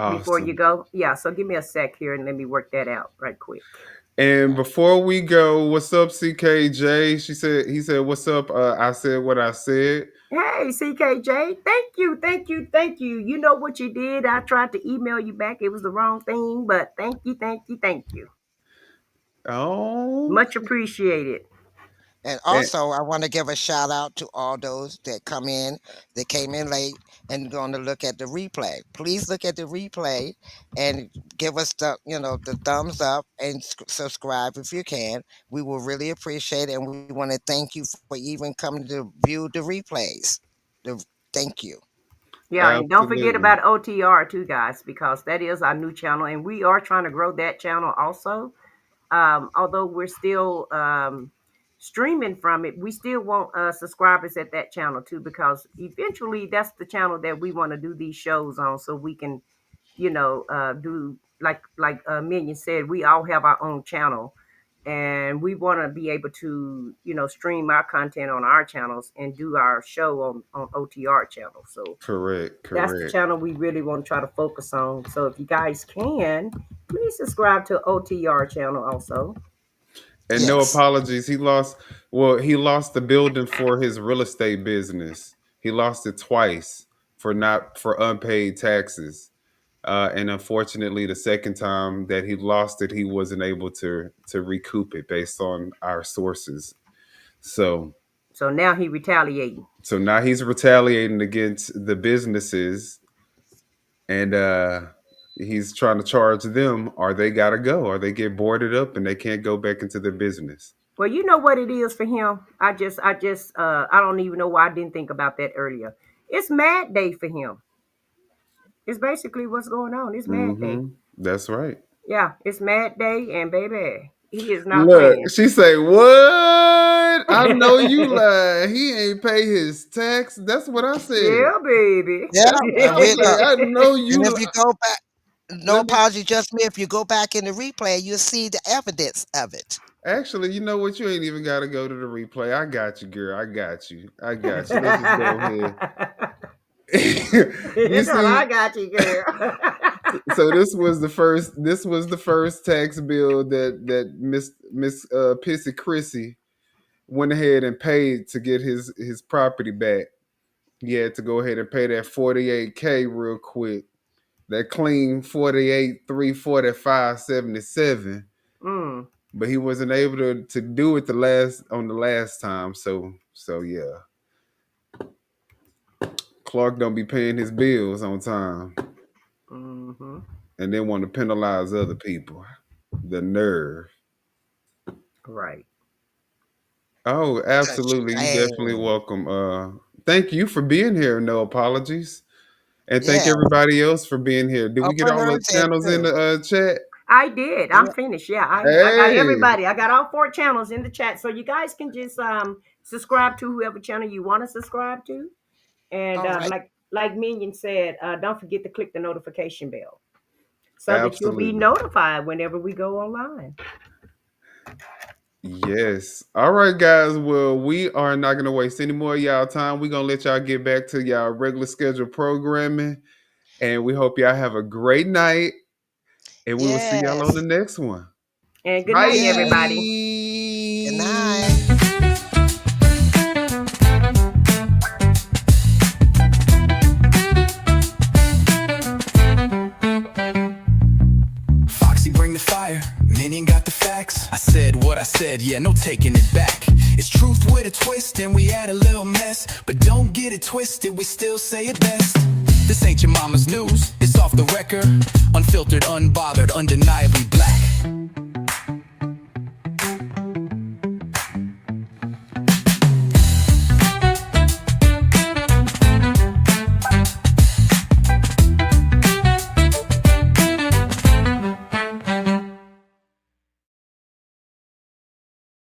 before you Awesome. go. Yeah, so give me a sec here and let me work that out right quick. And before we go, what's up, CKJ? He said, what's up? I said what I said. Hey, CKJ, thank you, thank you, thank you. You know what you did. I tried to email you back. It was the wrong thing, but thank you, thank you, thank you. Oh, Much appreciated. And and also, I want to give a shout out to all those that came in late and going to look at the replay. Please look at the replay and give us the thumbs up and subscribe if you can. We will really appreciate it, and we want to thank you for even coming to view the replays. Thank you. Yeah, and don't forget absolutely. about OTR too, guys, because that is our new channel, and we are trying to grow that channel also. Although we're still streaming from it, we still want subscribers at that channel too, because eventually that's the channel that we want to do these shows on, so we can, do like Minion said, we all have our own channel, and we want to be able to, stream our content on our channels and do our show on OTR channel. So Correct, that's the correct. channel we really want to try to focus on. So if you guys can, please subscribe to OTR channel also. And no Yes. apologies. He lost the building for his real estate business. He lost it twice for unpaid taxes. And unfortunately, the second time that he lost it, he wasn't able to recoup it based on our sources. So So now he retaliating. so now he's retaliating against the businesses, and he's trying to charge them, or they gotta go, or they get boarded up and they can't go back into their business. Well, you know what it is for him. I don't even know why I didn't think about that earlier. It's Mad Day for him. It's basically what's going on. It's Mad Day. That's right. Yeah, it's Mad Day, and baby, he is not Look, playing. she say, "What? I know you lying. He ain't pay his tax." That's what I said. Yeah, baby. Yeah, and I we say, look. "I know you." And if you go back, no Let me apology, just me. If you go back in the replay, you'll see the evidence of it. actually. You know what? You ain't even got to go to the replay. I got you, girl. I got you. I got you. Let's just go ahead. You I see, got you, girl. so this was the first. This was the first tax bill that Miss Pissy Chrissy went ahead and paid to get his property back. He had to go ahead and pay that 48K real quick. That clean 48, 345.77. Mm. But he wasn't able to do it the last time. So yeah. Clark don't be paying his bills on time. Mm-hmm. And then want to penalize other people. The nerve. Right. Oh, absolutely. You definitely Shame. welcome. Thank you for being here. No apologies. And thank Yeah. everybody else for being here. Did Oh, we get put all the hers in channels in too. the chat? I did. I'm Yeah. finished. Yeah, I got Hey, everybody. I got all 4 channels in the chat, so you guys can just subscribe to whoever channel you want to subscribe to, and All right. like Minion said, don't forget to click the notification bell so that you'll be absolutely. notified whenever we go online. Yes. All right, guys. Well, we are not going to waste any more of y'all time. We're going to let y'all get back to y'all regular scheduled programming. And we hope y'all have a great night. And we will see y'all on the Yes. next one. And good night, Yes. everybody. Good night. said, yeah, no taking it back. It's truth with a twist and we had a little mess, but don't get it twisted, we still say it best. This ain't your mama's news, it's off the record, unfiltered, unbothered, undeniably black.